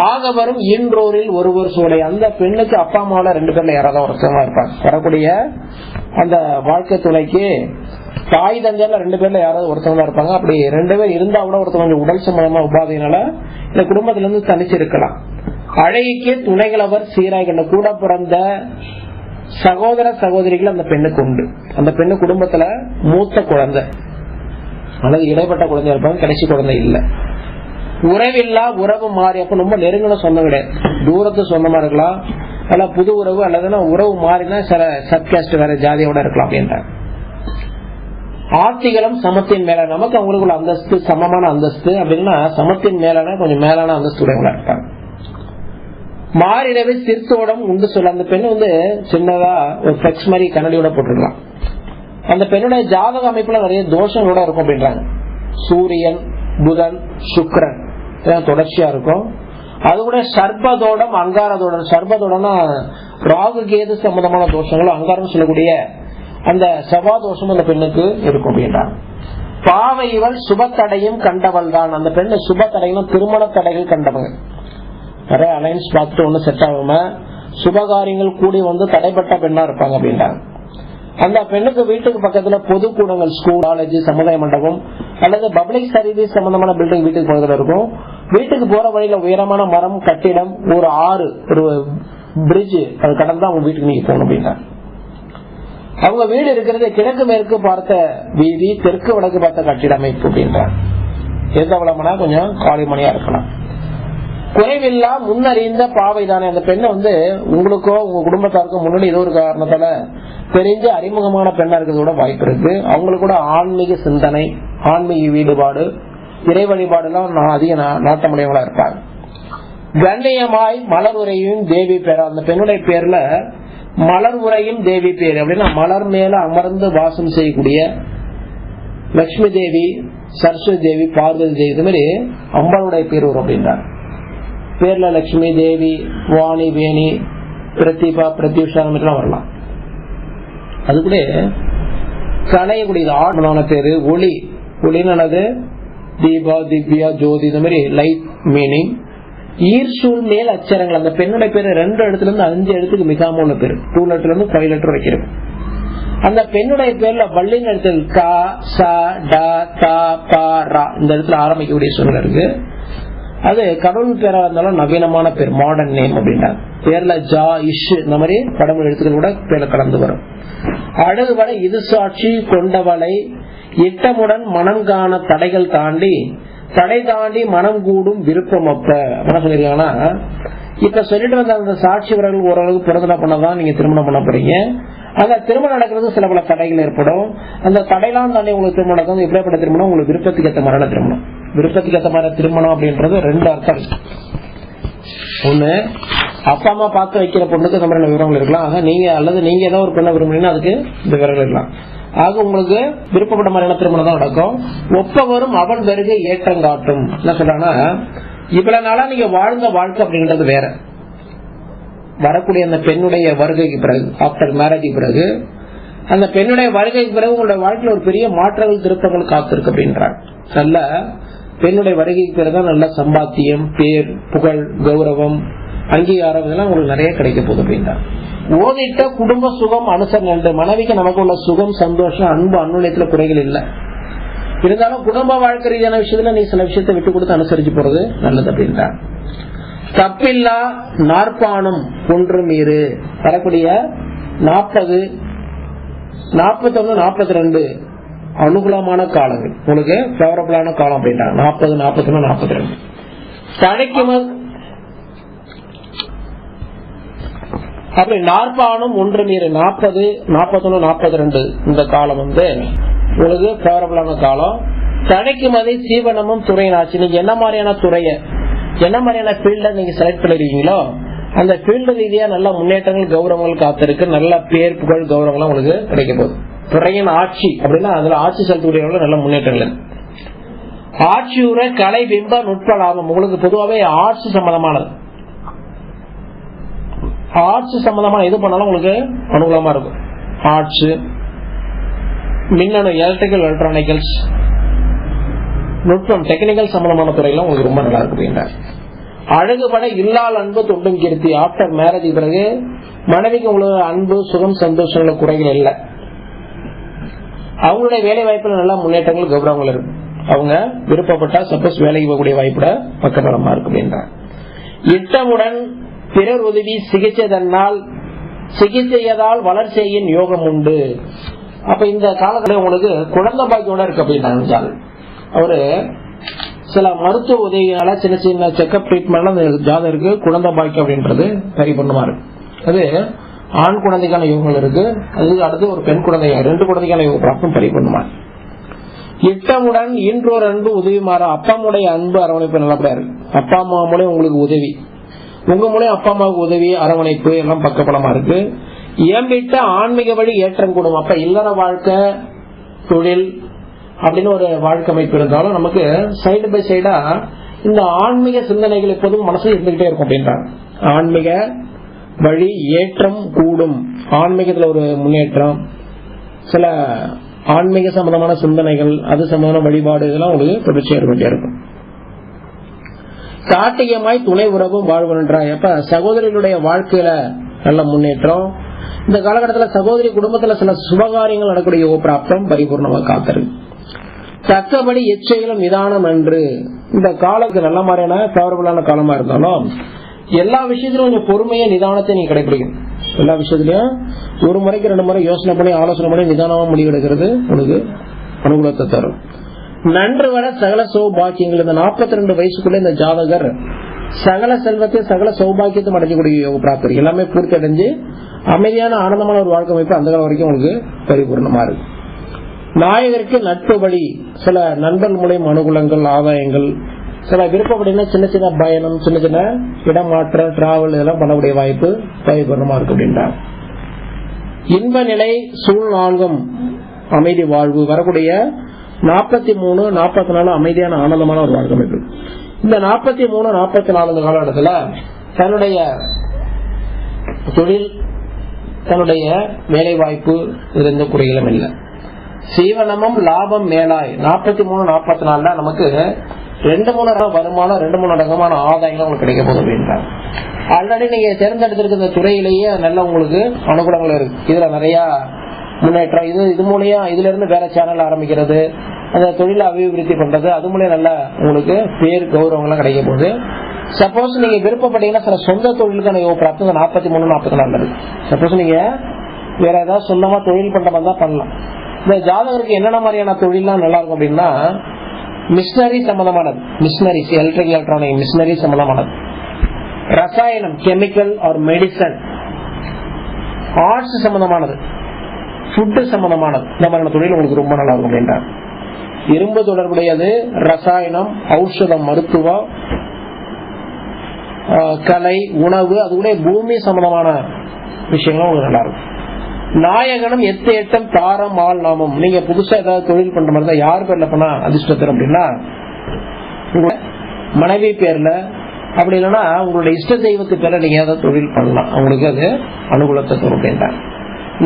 ஆக வரும் ஈன்றோரில் ஒருவர் சூளை. அந்த பெண்ணுக்கு அப்பா அம்மாவில 2 பேர்ல யாராவது ஒருத்தவங்க இருப்பாங்க. வரக்கூடிய அந்த வாழ்க்கை துணைக்கு தாய் தந்தையில 2 பேர்ல யாராவது ஒருத்தவங்க இருப்பாங்க. அப்படி 2 பேர் இருந்தா கூட ஒருத்தவங்க உடல் சம்பந்தமா உபாதையினால இந்த குடும்பத்தில இருந்து தனிச்சு இருக்கலாம். அழகிக்கு துணைகளவர் சீராய்கள். கூட பிறந்த சகோதர சகோதரிகள் அந்த பெண்ணுக்கு உண்டு. அந்த பெண்ணு குடும்பத்துல மூத்த குழந்தை அல்லது இடைப்பட்ட குழந்தை இருப்பாங்க, கடைசி குழந்தை இல்ல. உறவில்லா உறவு மாறி, அப்ப ரொம்ப நெருங்கின சொந்தம் கிடையாது, தூரத்து சொந்தமா இருக்கலாம், அல்ல புது உறவு அல்லதுன்னா உறவு மாறினா சில சப்காஸ்ட் வேற ஜாதியோட இருக்கலாம் அப்படின்ற. ஆத்திகளும் சமத்தின் மேல, நமக்கு அவங்களுக்குள்ள அந்தஸ்து சமமான அந்தஸ்து அப்படின்னா சமத்தின் மேலான கொஞ்சம் மேலான அந்தஸ்து உடையவங்களா இருப்பாங்க. மாறிடவே சிறுத்தோடம் உண்டு சொல்ல. அந்த பெண்ணு சின்னதா ஒரு பிளெக்ஸ் மாதிரி கண்ணடியோட போட்டுருக்கலாம். அந்த பெண்ணுடைய ஜாதக அமைப்புல நிறைய தோஷங்களோட இருக்கும் அப்படின்றாங்க. சூரியன், புதன், சுக்கிரன் தொடர்ச்சியா இருக்கும். அது கூட சர்பதோடம், அங்காரதோடம். சர்பதோடம்னா ராகு கேது சம்பந்தமான தோஷங்களும், அங்காரம் சொல்லக்கூடிய அந்த செவ்வாய் தோஷம் அந்த பெண்ணுக்கு இருக்கும் அப்படின்றாங்க. பாவை இவள் சுபத்தடையும் கண்டவள் தான். அந்த பெண்ணு சுபத்தடைகளும் திருமண தடைகள் கண்டவங்க. நிறைய அலைன்ஸ் பார்த்துட்டு ஒண்ணு செட் ஆகாம சுபகாரியங்கள் கூடி தடைப்பட்ட பெண்ணா இருப்பாங்க அப்படின்றாங்க. அந்த பெண்ணுக்கு வீட்டுக்கு பக்கத்துல பொது கூடங்கள், ஸ்கூல், காலேஜ், சமுதாய மண்டபம் அல்லது பப்ளிக் சர்வீஸ் சம்பந்தமான பில்டிங் வீட்டுக்கு பக்கத்துல இருக்கும். வீட்டுக்கு போற வழியில உயரமான மரம், கட்டிடம், ஒரு ஆறு, ஒரு பிரிட்ஜ், அது கடந்து அவங்க வீட்டுக்கு நீங்க போகணும் அப்படின்னா. அவங்க வீடு இருக்கிறது கிழக்கு மேற்கு பார்த்த வீதி, தெற்கு வடக்கு பார்த்த கட்டிட அமைப்பு அப்படின்றாங்க. எந்த வளமனா கொஞ்சம் காலிமணியா இருக்கலாம். குறைவில்லா முன்னறிந்த பாவை தானே. அந்த பெண்ணை உங்களுக்கோ உங்க குடும்பத்தாருக்கோ முன்னாடி ஏதோ ஒரு காரணத்தால தெரிஞ்ச அறிமுகமான பெண்ணா இருக்கிறதோட வாய்ப்பு இருக்கு. அவங்களுக்கு கூட ஆன்மீக சிந்தனை, ஆன்மீக ஈடுபாடு, இறை வழிபாடு எல்லாம் அதிக நாட்டமுடையவங்களா இருப்பாங்க. கண்ணியமாய் மலர் உரையும் தேவி பேர். அந்த பெண்ணுடைய பேர்ல மலர் உரையும் தேவி பேர் அப்படின்னா மலர் மேல அமர்ந்து வாசம் செய்யக்கூடிய லட்சுமி தேவி, சரஸ்வதி தேவி, பார்வதி தேவி, இது மாதிரி அம்பாளுடைய பேர் வரும் அப்படின்றாங்க. பேர்ல லட்சுமி தேவி, வாணி, வேணி, பிரதீபா, பிரத்யூஷா வரலாம். அது கூட கலையக்கூடியது ஆடமான பேரு. ஒளி, ஒளினது தீபா, திவ்யா, ஜோதி, இந்த மாதிரி லைட் மீனிங். ஈர்சூல் மேல் அச்சரங்கள். அந்த பெண்ணுடைய பேரு 2 எழுத்துல இருந்து 5 எழுத்துக்கு மிகாம உள்ள பேரு. 2 லெட்டர்ல இருந்து 5 லெட்டர் வைக்கிறது. அந்த பெண்ணுடைய பேர்ல வள்ளின் எழுத்தில் கா, ச, ட, த, ப, ர இந்த இடத்துல ஆரம்பிக்கக்கூடிய சூழ்நிலை இருக்கு. அது கடவுள் பேரா இருந்தாலும் நவீனமான பேர், மாடர்ன் நேம் அப்படின்றாங்க. பேர்ல ஜா, இஷ் இந்த மாதிரி கடவுள் எழுத்துக்கள் கூட பேர்ல கலந்து வரும். அழகுவளை இது சாட்சி கொண்டவளை இட்டமுடன் மனம் காண தடைகள் தாண்டி, தடை தாண்டி மனம் கூடும் விருப்பம். அப்ப என்ன சொல்லிருக்காங்கன்னா, இப்ப சொல்லிட்டு வந்த அந்த சாட்சி வரர்கள் ஓரளவுக்கு பிறந்தன பண்ணதான் நீங்க திருமணம் பண்ண போறீங்க. அந்த திருமணம் நடக்கிறது சில பல தடைகள் ஏற்படும். அந்த தடையெல்லாம் தாண்டி உங்களுக்கு திருமணம் நடக்கும். எப்படிப்பட்ட திருமணம்? உங்களுக்கு விருப்பத்துக்கு ஏற்ற மாதிரியான திருமணம். விருப்பத்துக்கு ஏற்ற மாதிரி திருமணம் அப்படின்றது 2 அர்த்தம். ஒண்ணு, அப்பா அம்மா பார்த்து வைக்கிற பொண்ணுக்கு இந்த மாதிரி விவரங்கள் இருக்கலாம். ஆக நீங்க அல்லது நீங்க ஏதோ ஒரு பெண்ணை விரும்புறீங்கன்னா அதுக்கு இந்த விவரங்கள் இருக்கலாம். ஆக உங்களுக்கு விருப்பப்பட்ட மாதிரியான திருமணம் தான் நடக்கும். ஒப்பவரும் அவன் வருகை ஏற்றங்காட்டும். என்ன சொல்றாங்கன்னா, இவ்வளவு நாளா நீங்க வாழ்ந்த வாழ்க்கை அப்படின்றது வேற. வரக்கூடிய அந்த பெண்ணுடைய வருகைக்கு பிறகு, ஆப்டர் மேரேஜுக்கு பிறகு, அந்த பெண்ணுடைய வருகைக்கு பிறகு உங்களுடைய வாழ்க்கையில் ஒரு பெரிய மாற்றங்கள், திருப்பங்கள் காத்திருக்கு அப்படின்றாங்க. நல்ல பெண்ணுடைய வருகைக்கு பிறகுதான் நல்ல சம்பாத்தியம், பேர், புகழ், கௌரவம், அங்கீகாரம் இதெல்லாம் உங்களுக்கு நிறைய கிடைக்க போகுது அப்படின்றாங்க. ஓதிட்ட குடும்ப சுகம் அனுசரணை. மனைவிக்கு நமக்கு உள்ள சுகம், சந்தோஷம், அன்பு, அன்னுடையத்துல குறைகள் இல்லை. இருந்தாலும் குடும்ப வாழ்க்கை ரீதியான விஷயத்துல நீ சில விஷயத்தை விட்டு கொடுத்து அனுசரிச்சு போறது நல்லது அப்படின்றாங்க. தப்பில்லா நாற்பானம் ஒன்று மீறு. வரக்கூடிய 40, 41, 42 அனுகூலமான காலங்கள், உங்களுக்கு ஃபேவரபிளான காலம் அப்படின்றாங்க. 40, 41, 42 தடைக்கு அப்படி நாற்பானம் ஒன்று மீறு. 40, 41, 42 இந்த காலம் உங்களுக்கு ஃபேவரபிளான காலம். தடைக்கு மதி சீவனமும் துறையின் ஆட்சி. நீங்க என்ன மாதிரியான துறைய, என்ன மாதிரியான ஃபீல்ட நீங்க செலக்ட் பண்ணிருக்கீங்களோ அந்த ஃபீல்டு ரீதியா நல்ல முன்னேற்றங்கள், கௌரவங்கள் காத்திருக்கு. நல்ல பேர், புகழ், கௌரவங்கள் உங்களுக்கு கிடைக்க போகுது. துறையின் ஆட்சி அப்படின்னா அதுல ஆட்சி செலுத்தக்கூடிய நல்ல முன்னேற்றங்கள். ஆட்சியுற கலை, பிம்ப, நுட்ப லாபம். உங்களுக்கு பொதுவாகவே ஆட்சி சம்பந்தமானது, ஆர்ட்ஸ் சம்பந்தமான எது பண்ணாலும் உங்களுக்கு அனுகூலமா இருக்கும். ஆர்ட்ஸ், மின்னணு, எலக்ட்ரிக்கல், எலக்ட்ரானிக்கல்ஸ், நுட்பம், டெக்னிக்கல் சம்பந்தமான துறையில உங்களுக்கு ரொம்ப நல்லா இருக்கு. அழகுபட இல்லால் அன்பு தொண்டும் கீர்த்தி. ஆப்டர் மேரேஜ் பிறகு மனைவிக்கு உங்களுக்கு அன்பு, சுகம், சந்தோஷங்கள குறைகள் இல்லை. அவங்களுடைய வேலை வாய்ப்புல நல்ல முன்னேற்றங்கள், கௌரவங்கள் இருக்கு. அவங்க விருப்பப்பட்டா சப்போஸ் வேலைக்கு போகக்கூடிய வாய்ப்புட பக்கபலமா இருக்கு அப்படின்றாங்க. இட்டமுடன் பிறர் உதவி சிகிச்சை தன்னால் சிகிச்சையதால் வளர்ச்சியின் யோகம் உண்டு. அப்ப இந்த காலத்துல உங்களுக்கு குழந்தை பாக்கியோட இருக்கு அப்படின்னா அவரு சில மருத்துவ உதவினால சின்ன சின்ன செக்அப் ட்ரீட்மெண்ட் ஜாதகருக்கு குழந்தை பாக்கியம் அப்படின்றது பரிபூர்ணமா இருக்கு. அது ஆண் குழந்தைக்கான யோகங்கள் இருக்கு. அதுக்கு அடுத்து ஒரு பெண் குழந்தை, 2 குழந்தைக்கான யோக பிராப்தம் பரிபூர்ணமா. இட்டமுடன் இன்றொரு அன்பு உதவி மாற. அப்பா அம்மாவுடைய அன்பு அரவணைப்பு நல்லபடியா இருக்கு. அப்பா அம்மா மூலம் உங்களுக்கு உதவி, உங்க மூலம் அப்பா அம்மாவுக்கு உதவி, அரவணைப்பு எல்லாம் பக்கபலமா இருக்கு. ஏம்பிட்ட ஆன்மீக வழி ஏற்றம் கூடும். அப்ப இல்லற வாழ்க்கை, தொழில் அப்படின்னு ஒரு வாழ்க்கை அமைப்பு இருந்தாலும் நமக்கு சைடு பை சைடா இந்த ஆன்மீக சிந்தனைகள் எப்போதும் மனசுல இருந்துகிட்டே இருக்கும் அப்படின்றாங்க. ஆன்மீக வழி ஏற்றம் கூடும். ஆன்மீகத்துல ஒரு முன்னேற்றம், சில ஆன்மீக சம்பந்தமான சிந்தனைகள், அது சம்பந்தமான வழிபாடு, இதெல்லாம் உங்களுக்கு தொடர்ச்சியா இருக்க இருக்கும். காட்டியமாய் துணை உறவும் வாழ்வுன்றாய். அப்ப சகோதரிகளுடைய வாழ்க்கையில நல்ல முன்னேற்றம். இந்த காலகட்டத்தில் சகோதரி குடும்பத்துல சில சுபகாரியங்கள் நடக்கூடிய பிராப்தம் பரிபூர்ணமாக காத்திருக்கு. தக்கபடி எச்சைகளும் நிதானம் என்று. இந்த காலத்துக்கு நல்ல மாதிரியான ஃபேவரபிளான காலமா இருந்தாலும் எல்லா விஷயத்திலும் கொஞ்சம் பொறுமையா நிதானத்தை நீங்க கடைபிடிக்கணும். எல்லா விஷயத்திலயும் ஒரு முறைக்கு 2 முறை யோசனை பண்ணி ஆலோசனை பண்ணி நிதானமா முடிவெடுக்கிறது உங்களுக்கு அனுகூலத்தை தரும். நன்று வர சகல சௌபாக்கியங்கள். இந்த 42 வயசுக்குள்ள இந்த ஜாதகர் சகல செல்வத்தை சகல சௌபாக்கியத்தை அடைஞ்சக்கூடிய யோக பிராப்தி எல்லாமே பூர்த்தி அடைஞ்சு அமைதியான ஆனந்தமான ஒரு வாழ்க்கை அமைப்பு அந்த காலம் வரைக்கும் உங்களுக்கு பரிபூர்ணமா இருக்கு. நாயகருக்கு நட்பு வழி. சில நண்பர்கள் மூலியம் அனுகூலங்கள், ஆதாயங்கள், சில விருப்பப்படினா சின்ன சின்ன பயணம், சின்ன சின்ன இடமாற்றம், டிராவல் இதெல்லாம் பண்ணக்கூடிய வாய்ப்பு பரிபூர்ணமா இருக்கு அப்படின்றார். இன்ப நிலை சூழ்நான்கும் அமைதி வாழ்வு. வரக்கூடிய 43, 44 அமைதியான ஆனந்தமான ஒரு வாழ்க்கை அமைப்பு. இந்த 43, 44 காலகட்டத்தில் தன்னுடைய தொழில், தன்னுடைய வேலை வாய்ப்பு இருந்த குறைகளும் இல்லை. சீவனமும் லாபம் மேலாய். 43, 44 நமக்கு 2-3 வருமானம், 2-3 ரகமான ஆதாயங்கள் உங்களுக்கு கிடைக்க போகுது அப்படின்றாங்க. ஆல்ரெடி நீங்க தேர்ந்தெடுத்திருக்கிற துறையிலேயே நல்ல உங்களுக்கு அனுகூலங்கள் இருக்கு. இதுல நிறைய முன்னேற்றம். இது மூலியம் இதுல இருந்து வேற சேனல் ஆரம்பிக்கிறது, அந்த தொழிலை அபிவிருத்தி பண்றது, அது மூலியம் நல்ல உங்களுக்கு பேர் கௌரவங்கள்லாம் கிடைக்க போகுது. சப்போஸ் நீங்க விருப்பப்பட்டீங்கன்னா சில சொந்த தொழிலுக்கான பிராப்தம் 43, 44 இருக்கு. சப்போஸ் நீங்க வேற ஏதாவது சொந்தமா தொழில் பண்ற மாதிரி தான் பண்ணலாம். இந்த ஜாதகருக்கு என்னென்ன மாதிரியான தொழிலாம் நல்லா இருக்கும் அப்படின்னா, மிஷினரி சம்பந்தமானது, மிஷினரிஸ், எலக்ட்ரிக்கல், எலக்ட்ரானிக் மிஷினரி சம்பந்தமானது, ரசாயனம், கெமிக்கல் ஆர் மெடிசன், ஆர்ட்ஸ் சம்பந்தமானது, ஃபுட் சம்பந்தமானது, இந்த மாதிரியான தொழில் உங்களுக்கு ரொம்ப நல்லா இருக்கும் அப்படின்றார். இரும்பு தொடர்புடையது, ரசாயனம், ஔஷதம், மருத்துவம், கலை, உணவு, அது கூட பூமி சம்பந்தமான விஷயங்களும் உங்களுக்கு நல்லா இருக்கும். நாயகனும் எத்து எட்டம் தாரம் ஆள் நாமம். நீங்க புதுசா ஏதாவது தொழில் பண்ற மாதிரி தான் யார் பேர்ல பண்ணா அதிர்ஷ்டத்தர் அப்படின்னா மனைவி பேர்ல, அப்படி இல்லைன்னா உங்களுடைய இஷ்ட தெய்வத்து பேர்ல நீங்க ஏதாவது தொழில் பண்ணலாம், அவங்களுக்கு அது அனுகூலத்தை தரும் அப்படின்றாங்க.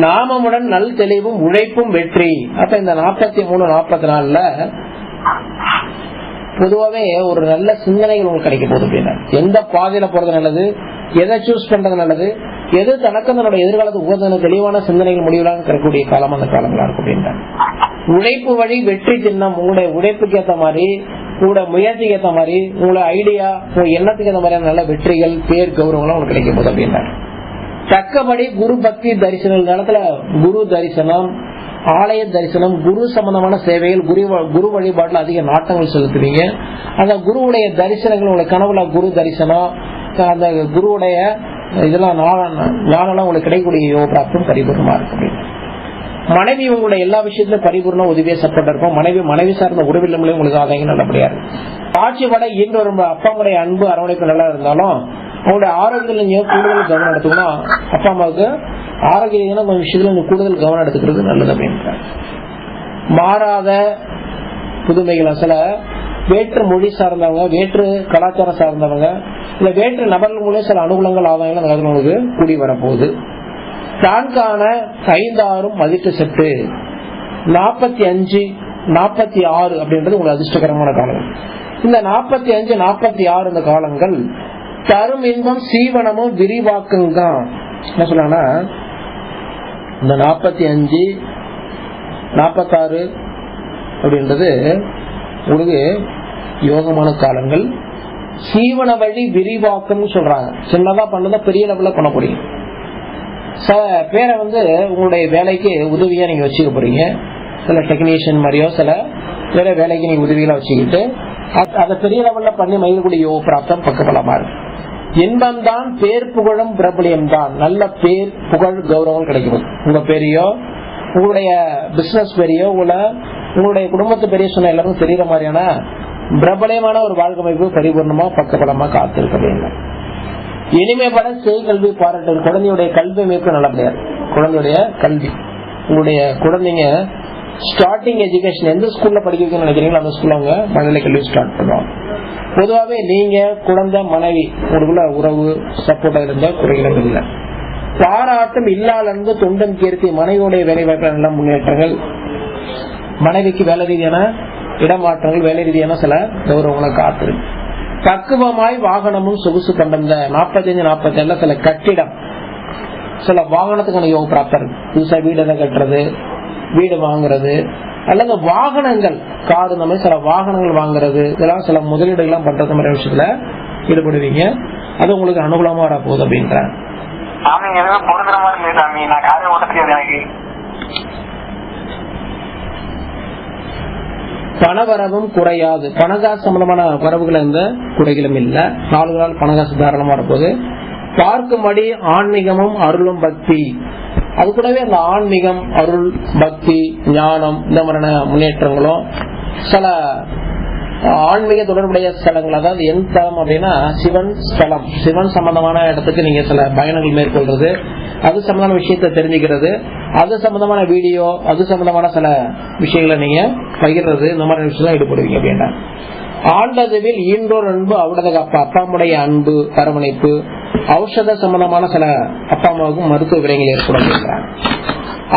நாமமுடன் நல் தெளிவும் உழைப்பும் வெற்றி. அப்ப இந்த 43, 44 பொதுவாவே ஒரு நல்ல சிந்தனைகள் உங்களுக்கு கிடைக்க போகுது அப்படின்னா, எந்த பாதையில போறது நல்லது, எதை சூஸ் பண்றது நல்லது, எது தனக்கு தன்னுடைய எதிர்காலத்து உகந்த தெளிவான சிந்தனைகள் முடிவுலாம் கிடைக்கக்கூடிய காலம் அந்த காலங்களா இருக்கும் அப்படின்றாங்க. உழைப்பு வழி வெற்றி சின்னம். உங்களுடைய உழைப்புக்கு ஏற்ற மாதிரி, உங்களோட முயற்சிக்கு ஏற்ற மாதிரி, உங்களோட ஐடியா, உங்க எண்ணத்துக்கு ஏற்ற மாதிரியான நல்ல வெற்றிகள், பேர் கௌரவங்களும் உங்களுக்கு கிடைக்க போகுது அப்படின்றாங்க. தக்கபடி குரு பக்தி தரிசனம். காலத்துல குரு தரிசனம், ஆலய தரிசனம், குரு சம்பந்தமான சேவைகள், குரு வழிபாட்டுல அதிக நாட்டங்கள் செலுத்துவீங்க. அந்த குருவுடைய தரிசனங்கள் உங்களுடைய கனவுல குரு தரிசனம், அந்த குருவுடைய இதெல்லாம் ஞானம் உங்களுக்கு கிடைக்கக்கூடிய யோகாப்தம் பரிபூர்ணமா இருக்கு. மனைவி உங்களுடைய எல்லா விஷயத்திலும் பரிபூர்ண உதவியை சப்போர்ட் இருக்கும். மனைவி சார்ந்த உறவில் உங்களுக்கு ஆதாயம் நல்லபடியா இருக்கும். ஆட்சி பட இன்னொரு அப்பாவுடைய அன்பு அரவணைப்பு நல்லா இருந்தாலும் அவங்களுடைய ஆரோக்கியத்துல நீங்க கூடுதல் கவனம் எடுத்துக்கணும். அப்பா அம்மாவுக்கு ஆரோக்கிய விஷயத்துல நீங்க கூடுதல் கவனம் எடுத்துக்கிறது நல்லது அப்படின்றாங்க. மாறாத புதுமைகள், சில வேற்று மொழி சார்ந்தவங்க, வேற்று கலாச்சாரம் சார்ந்தவங்க, இல்ல வேற்று நபர்கள் மூலம் சில அனுகூலங்கள் ஆதாயங்கள் அந்த காலத்துல உங்களுக்கு கூடி வரப்போகுது. தான்கான 5, 6 மதிட்டு செட்டு 45, 46 அப்படின்றது உங்களுக்கு அதிர்ஷ்டகரமான காலங்கள். இந்த 45, 46 இந்த காலங்கள் தரும் இன்பம் சீவனமும் விரிவாக்கம் தான். என்ன சொல்றாங்கன்னா, இந்த 45, 46 அப்படின்றது உங்களுக்கு யோகமான காலங்கள். சீவன வழி விரிவாக்கம் சொல்றாங்க. சின்னதா பண்ணதா பெரிய லெவல்ல பண்ண முடியும். சில பேரை உங்களுடைய வேலைக்கு உதவியா நீங்க வச்சுக்க போறீங்க. சில டெக்னீஷியன் மாதிரியோ சில வேற வேலைக்கு நீங்க உதவியில வச்சுக்கிட்டு அதை பெரிய லெவல்ல பண்ணி மயில்கூடிய யோக பிராப்தம் பக்கபலமா இருக்கு. இன்பம் தான் பேர் புகழும் பிரபலியம் தான். நல்ல பேர் புகழ் கௌரவம் கிடைக்கும். உங்க பெரியோ உங்களுடைய பிசினஸ் பெரியோ உங்களுடைய குடும்பத்து பெரிய சொன்ன எல்லாருக்கும் தெரியற மாதிரியான பிரபலமான ஒரு வாழ்க்கை அமைப்பு பரிபூர்ணமா பக்கபலமா காத்திருக்க. இனிமேப்பட செய் கல்வி பாராட்டு. குழந்தையுடைய கல்வி அமைப்பு நல்லபடியா. குழந்தையுடைய கல்வி, உங்களுடைய குழந்தைங்க ஸ்டார்டிங் எஜுகேஷன் எந்த ஸ்கூல்ல படிக்க வைக்கணும்னு நினைக்கிறீங்களோ அந்த ஸ்கூல்ல அவங்க மழலை கல்வி ஸ்டார்ட் பண்ணுவாங்க. பொதுவாகவே நீங்க குழந்தை மனைவி உங்களுக்குள்ள உறவு சப்போர்ட்டா இருந்த குறைகளும் இல்லை. பாராட்டும் இல்லாத தொண்டன் கீர்த்தி. மனைவியுடைய வேலை வாய்ப்பு நல்ல முன்னேற்றங்கள், மனைவிக்கு வேலை ரீதியான இடமாற்றங்கள், வேலை ரீதியான சில கௌரவங்களை காத்திருக்கு. பக்குவமாய் வாகனமும் சொகுசு கண்டந்த 45, 47 சில கட்டிடம், சில வாகனத்துக்கான யோக பிராப்தம். புதுசா வீடு எல்லாம் கட்டுறது, வீடு வாங்குறது, அல்லது வாகனங்கள் காடு, இந்த மாதிரி சில வாகனங்கள் வாங்குறது, இதெல்லாம் சில முதலீடுகள் பண்றது மாதிரி விஷயத்துல ஈடுபடுவீங்க. அது உங்களுக்கு அனுகூலமா வர போகுது அப்படின்ற. பணவரவும் குறையாது. பணகாசு சம்பந்தமான வரவுகள் எந்த குறைகளும் இல்ல. நாளுகளால் பணகாசு தாராளமா வரப்போகுது. பார்க்கும்படி ஆன்மீகமும் அருளும் பக்தி, அது கூடவே அந்த ஆன்மீகம் அருள் பக்தி ஞானம் இந்த மாதிரியான முன்னேற்றங்களும் சில ஆன்மீக தொடர்புடைய ஸ்தலங்கள். அதாவது எந்த ஸ்தலம் அப்படின்னா சிவன் ஸ்தலம், சிவன் சம்பந்தமான இடத்துக்கு நீங்க சில பயணங்கள் மேற்கொள்றது, அது சம்பந்தமான விஷயத்தை தெரிஞ்சுக்கிறது, அது சம்பந்தமான வீடியோ, அது சம்பந்தமான சில விஷயங்களை நீங்க பகிர்றது, இந்த மாதிரி விஷயம் ஈடுபடுவீங்க அப்படின்னா. ஆண்டதுவில் ஈன்றோர் அன்பு அவடது அப்பாமுடைய அன்பு அரவணைப்பு, ஔஷத சம்பந்தமான சில அப்பா அம்மாவுக்கும் மருத்துவ விலைகள் ஏற்படுகிறாங்க.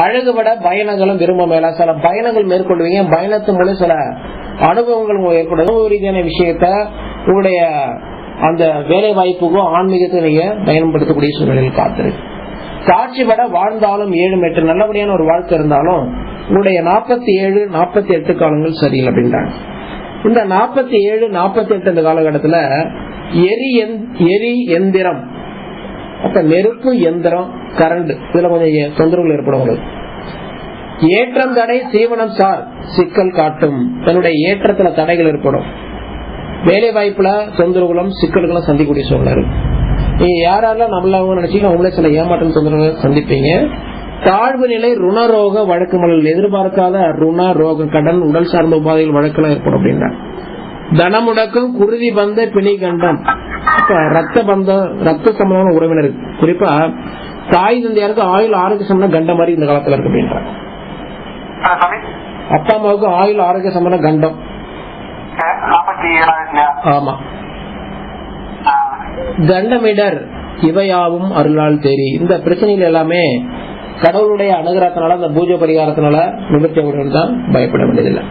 அழகுபட பயணங்களும் விரும்ப மேல சில பயணங்கள் மேற்கொள்வீங்க. பயணத்து மூலம் சில அனுபவங்கள் ஏற்படும். ரீதியான விஷயத்த உங்களுடைய அந்த வேலை வாய்ப்புக்கும் ஆன்மீகத்தை நீங்க பயன்படுத்தக்கூடிய சூழ்நிலையில் காத்திருக்கு. காட்சிபட வாழ்ந்தாலும் 7, 8 நல்லபடியான ஒரு வாழ்க்கை இருந்தாலும் உங்களுடைய 47, 48 காலங்கள் சரியில்லை அப்படின்றாங்க. இந்த 47, 48 இந்த காலகட்டத்துல எரி எந்திரம், அப்ப நெருப்பு எந்திரம் கரண்ட் இதுல கொஞ்சம் தொந்தரவுகள் ஏற்படும். ஏற்றம் தடை சீவனம் சார் சிக்கல் காட்டும். தன்னுடைய ஏற்றத்துல தடைகள் ஏற்படும். வேலை வாய்ப்புல தொந்தரவுகளும் சிக்கல்களும் சந்திக்கக்கூடிய சூழ்நிலை இருக்கு. நீங்க யாரெல்லாம் நம்மளவங்க நினைச்சீங்க அவங்களே சில ஏமாற்றம் தொந்தரவுகளை சந்திப்பீங்க. தாழ்வு நிலை ருணரோக வழக்குகள், எதிர்பார்க்காத ருண ரோகம் கடன் உடல் சார்ந்த உபாதைகள் வழக்கெல்லாம் ஏற்படும் அப்படின்னா. தனமுடக்கும் குருதி பந்த பிணி கண்டம், ரத்த பந்தம் ரத்த சம்பந்தமான உறவினர், குறிப்பா தாய் தந்தையாருக்கு ஆயுள் ஆரோக்கிய சம்பந்தம் கண்டம் மாதிரி இந்த காலத்துல இருக்கு அப்படின்றாங்க. அப்பா அம்மாவுக்கு ஆயுள் ஆரோக்கிய சம்பந்தம் கண்டம். ஆமா, கண்டமிடர் இவையாவும் அருளால் தேறி. இந்த பிரச்சனைகள் எல்லாமே கடவுளுடைய அனுகிரகத்தினால, அந்த பூஜை பரிகாரத்தினால நிவர்த்தி தான், பயப்பட வேண்டியதில்லை.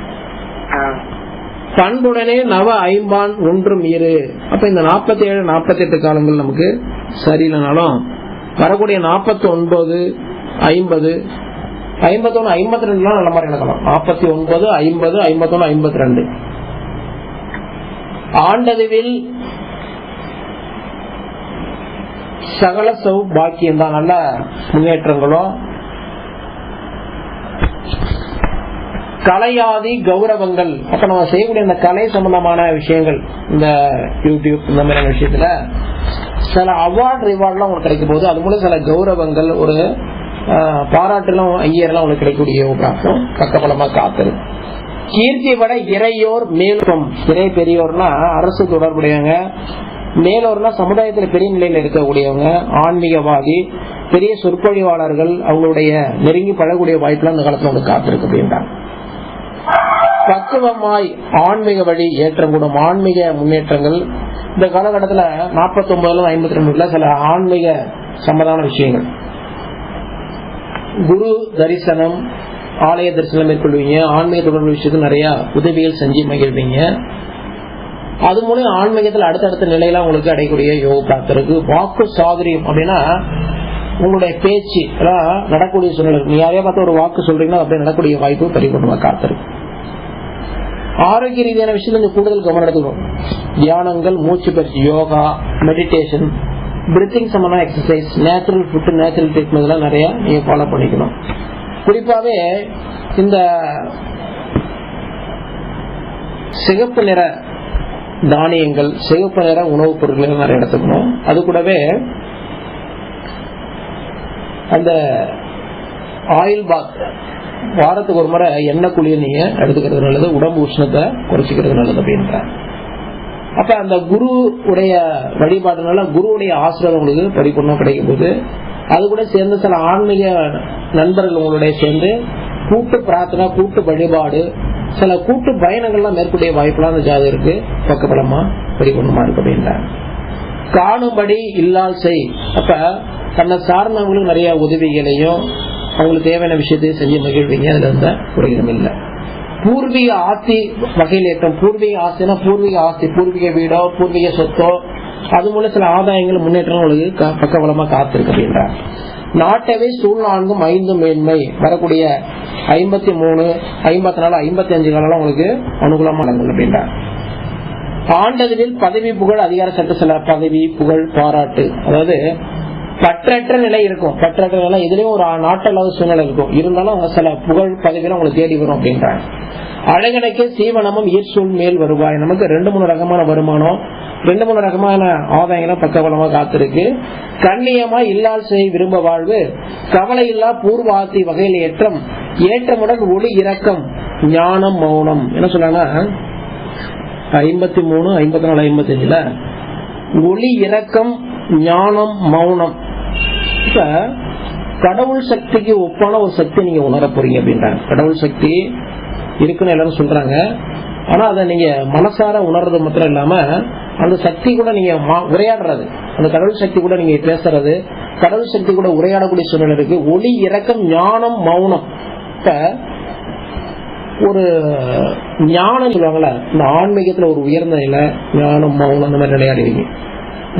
பண்புடனே நவ ஐம்பான் ஒன்றும் இரு. அப்ப இந்த 47, 48 காலங்கள் நமக்கு சரியில்லைனாலும் வரக்கூடிய 49, 50, 51, 52 நல்ல மாதிரி நடக்கலாம். 49, 50, 51, 52 ஆண்டதுவில் சகல சௌபாக்கியம் தான், நல்ல முன்னேற்றங்களும் கலையாதி கௌரவங்கள். அப்ப நம்ம செய்யக்கூடிய இந்த கலை சம்பந்தமான விஷயங்கள், இந்த யூடியூப் இந்த மாதிரியான விஷயத்துல சில அவார்டு ரிவார்ட்லாம் உங்களுக்கு கிடைக்கும் போது அது மூலம் சில கௌரவங்கள், ஒரு பாராட்டுலாம் ஐயர்லாம் உங்களுக்கு கிடைக்கக்கூடிய பக்கபலமா காத்துரு. கீர்த்தி பட இறையோர் மேலும், இறை பெரியோர்னா அரசு தொடர்புடையவங்க, மேலோர்னா சமுதாயத்துல பெரிய நிலையில இருக்கக்கூடியவங்க, ஆன்மீகவாதி, பெரிய சொற்பொழிவாளர்கள், அவங்களுடைய நெருங்கி பழகக்கூடிய வாய்ப்புலாம் இந்த காலத்துல உங்களுக்கு காத்திருக்கு அப்படின்றாங்க. பக்குவமாய் ஆன்மீக வழி ஏற்றம் கூடும். ஆன்மீக முன்னேற்றங்கள் இந்த காலகட்டத்தில் 49 52 சில ஆன்மீக சம்பந்தமான விஷயங்கள், குரு தரிசனம், ஆலய தரிசனம் மேற்கொள்வீங்க. ஆன்மீக தொடர்பு விஷயத்துக்கு நிறைய உதவிகள் செஞ்சு மகிழ்வீங்க. அது மூலம் ஆன்மீகத்தில் அடுத்தடுத்த நிலையில உங்களுக்கு அடையக்கூடிய யோக பிராப்தருக்கு. வாக்கு சாதுரியம் அப்படின்னா உங்களுடைய பேச்சு நடக்கூடிய சூழ்நிலை. நீ யாரையா பார்த்து ஒரு வாக்கு சொல்றீங்கன்னா அப்படியே நடக்கூடிய வாய்ப்பு பரிபூர்ணமா காத்திருக்கு. ஆரோக்கிய ரீதியான விஷயத்துல கூடுதல் கவனம் எடுத்துக்கணும். தியானங்கள், மூச்சு பயிற்சி, யோகா, மெடிடேஷன், பிரீத்திங் சம்பந்தமான exercise, natural food, natural treatment எல்லாம் நிறைய நீங்க ஃபாலோ பண்ணிக்கணும். குறிப்பாவே இந்த சிகப்பு நிற தானியங்கள், சிகப்பு நிற உணவுப் பொருட்களை நிறைய எடுத்துக்கணும். அது கூடவே அந்த ஆயில் பாத், வாரத்துக்கு ஒரு முறை எண்ணெய் குளிய நீங்க எடுத்துக்கிறது நல்லது. உடம்பு உஷ்ணத்தை குறைச்சிக்கிறது நல்லது அப்படின்ற. அப்ப அந்த குரு உடைய வழிபாடுனால குருவுடைய ஆசீர்வாதம் உங்களுக்கு பரிபூர்ணம் கிடைக்கும் போது, அது கூட சேர்ந்து சில ஆன்மீக நண்பர்கள் உங்களுடைய சேர்ந்து கூட்டு பிரார்த்தனை, கூட்டு வழிபாடு, சில கூட்டு பயணங்கள்லாம் மேற்கொள்ள வாய்ப்புலாம் அந்த ஜாதகருக்கு பக்கபலமா பரிபூர்ணமா இருக்கு அப்படின்றாங்க. காணும்படி இல்லால் செய். அப்ப தன்னை சார்ந்தவங்களுக்கு நிறைய உதவிகளையும் அவங்களுக்கு தேவையான விஷயத்தையும் செஞ்சு மகிழ்வீங்க. அதுல இருந்த குறைகளும் இல்லை. பூர்வீக ஆஸ்தி வகையில் ஏற்றம். பூர்வீக ஆஸ்தினா பூர்வீக ஆஸ்தி, பூர்வீக வீடோ பூர்வீக சொத்தோ, அது மூலம் சில ஆதாயங்கள் முன்னேற்றம் உங்களுக்கு பக்கபலமா காத்திருக்கு அப்படின்றாங்க. நாட்டவே சூழ்நான்கும் 5 மேன்மை. வரக்கூடிய 53, 54, 55 காலம் உங்களுக்கு அனுகூலமா நடக்கும் அப்படின்றாங்க. ஆண்டதில் பதவி புகழ் அதிகார சட்ட சில பதவி புகழ் பாராட்டு, அதாவது பற்றற்ற நிலை இருக்கும். பற்றற்ற நிலை இதுலயும் ஒரு நாட்டளவு சூழ்நிலை இருக்கும். இருந்தாலும் சில புகழ் பதவியில உங்களுக்கு தேடி வரும் அப்படின்றாங்க. அழகனைக்கு சீவனமும் ஈர்சூழ் மேல் வருவாய். நமக்கு 2-3 ரகமான வருமானம், 2-3 ரகமான ஆதாயங்களும் பக்கபலமா காத்திருக்கு. கண்ணியமா இல்லால் செய் விரும்ப வாழ்வு. கவலை இல்லா பூர்வாத்தி வகையில் ஏற்றம். ஏற்றமுடன் ஒளி இரக்கம் ஞானம் மௌனம். என்ன சொல்றாங்க 53, 54, 55 ஒளி இரக்கம் ஞானம் மௌனம். இப்ப கடவுள் சக்திக்கு ஒப்பான ஒரு சக்தி நீங்க உணர போறீங்க அப்படின்றாங்க. கடவுள் சக்தி இருக்குன்னு எல்லாரும் சொல்றாங்க. ஆனா அதை நீங்க மனசார உணர்றது மாத்திரம் இல்லாம அந்த சக்தி கூட நீங்க உரையாடுறது, அந்த கடவுள் சக்தி கூட நீங்க பேசுறது, கடவுள் சக்தி கூட உரையாடக்கூடிய சூழ்நிலை இருக்கு. ஒளி இரக்கம் ஞானம் மௌனம். இப்ப ஒரு ஞானம் சொல்லுவாங்கல்ல, இந்த ஆன்மீகத்துல ஒரு உயர்ந்த நிலை ஞானம் மௌனம் அந்த மாதிரி விளையாடுவீங்க.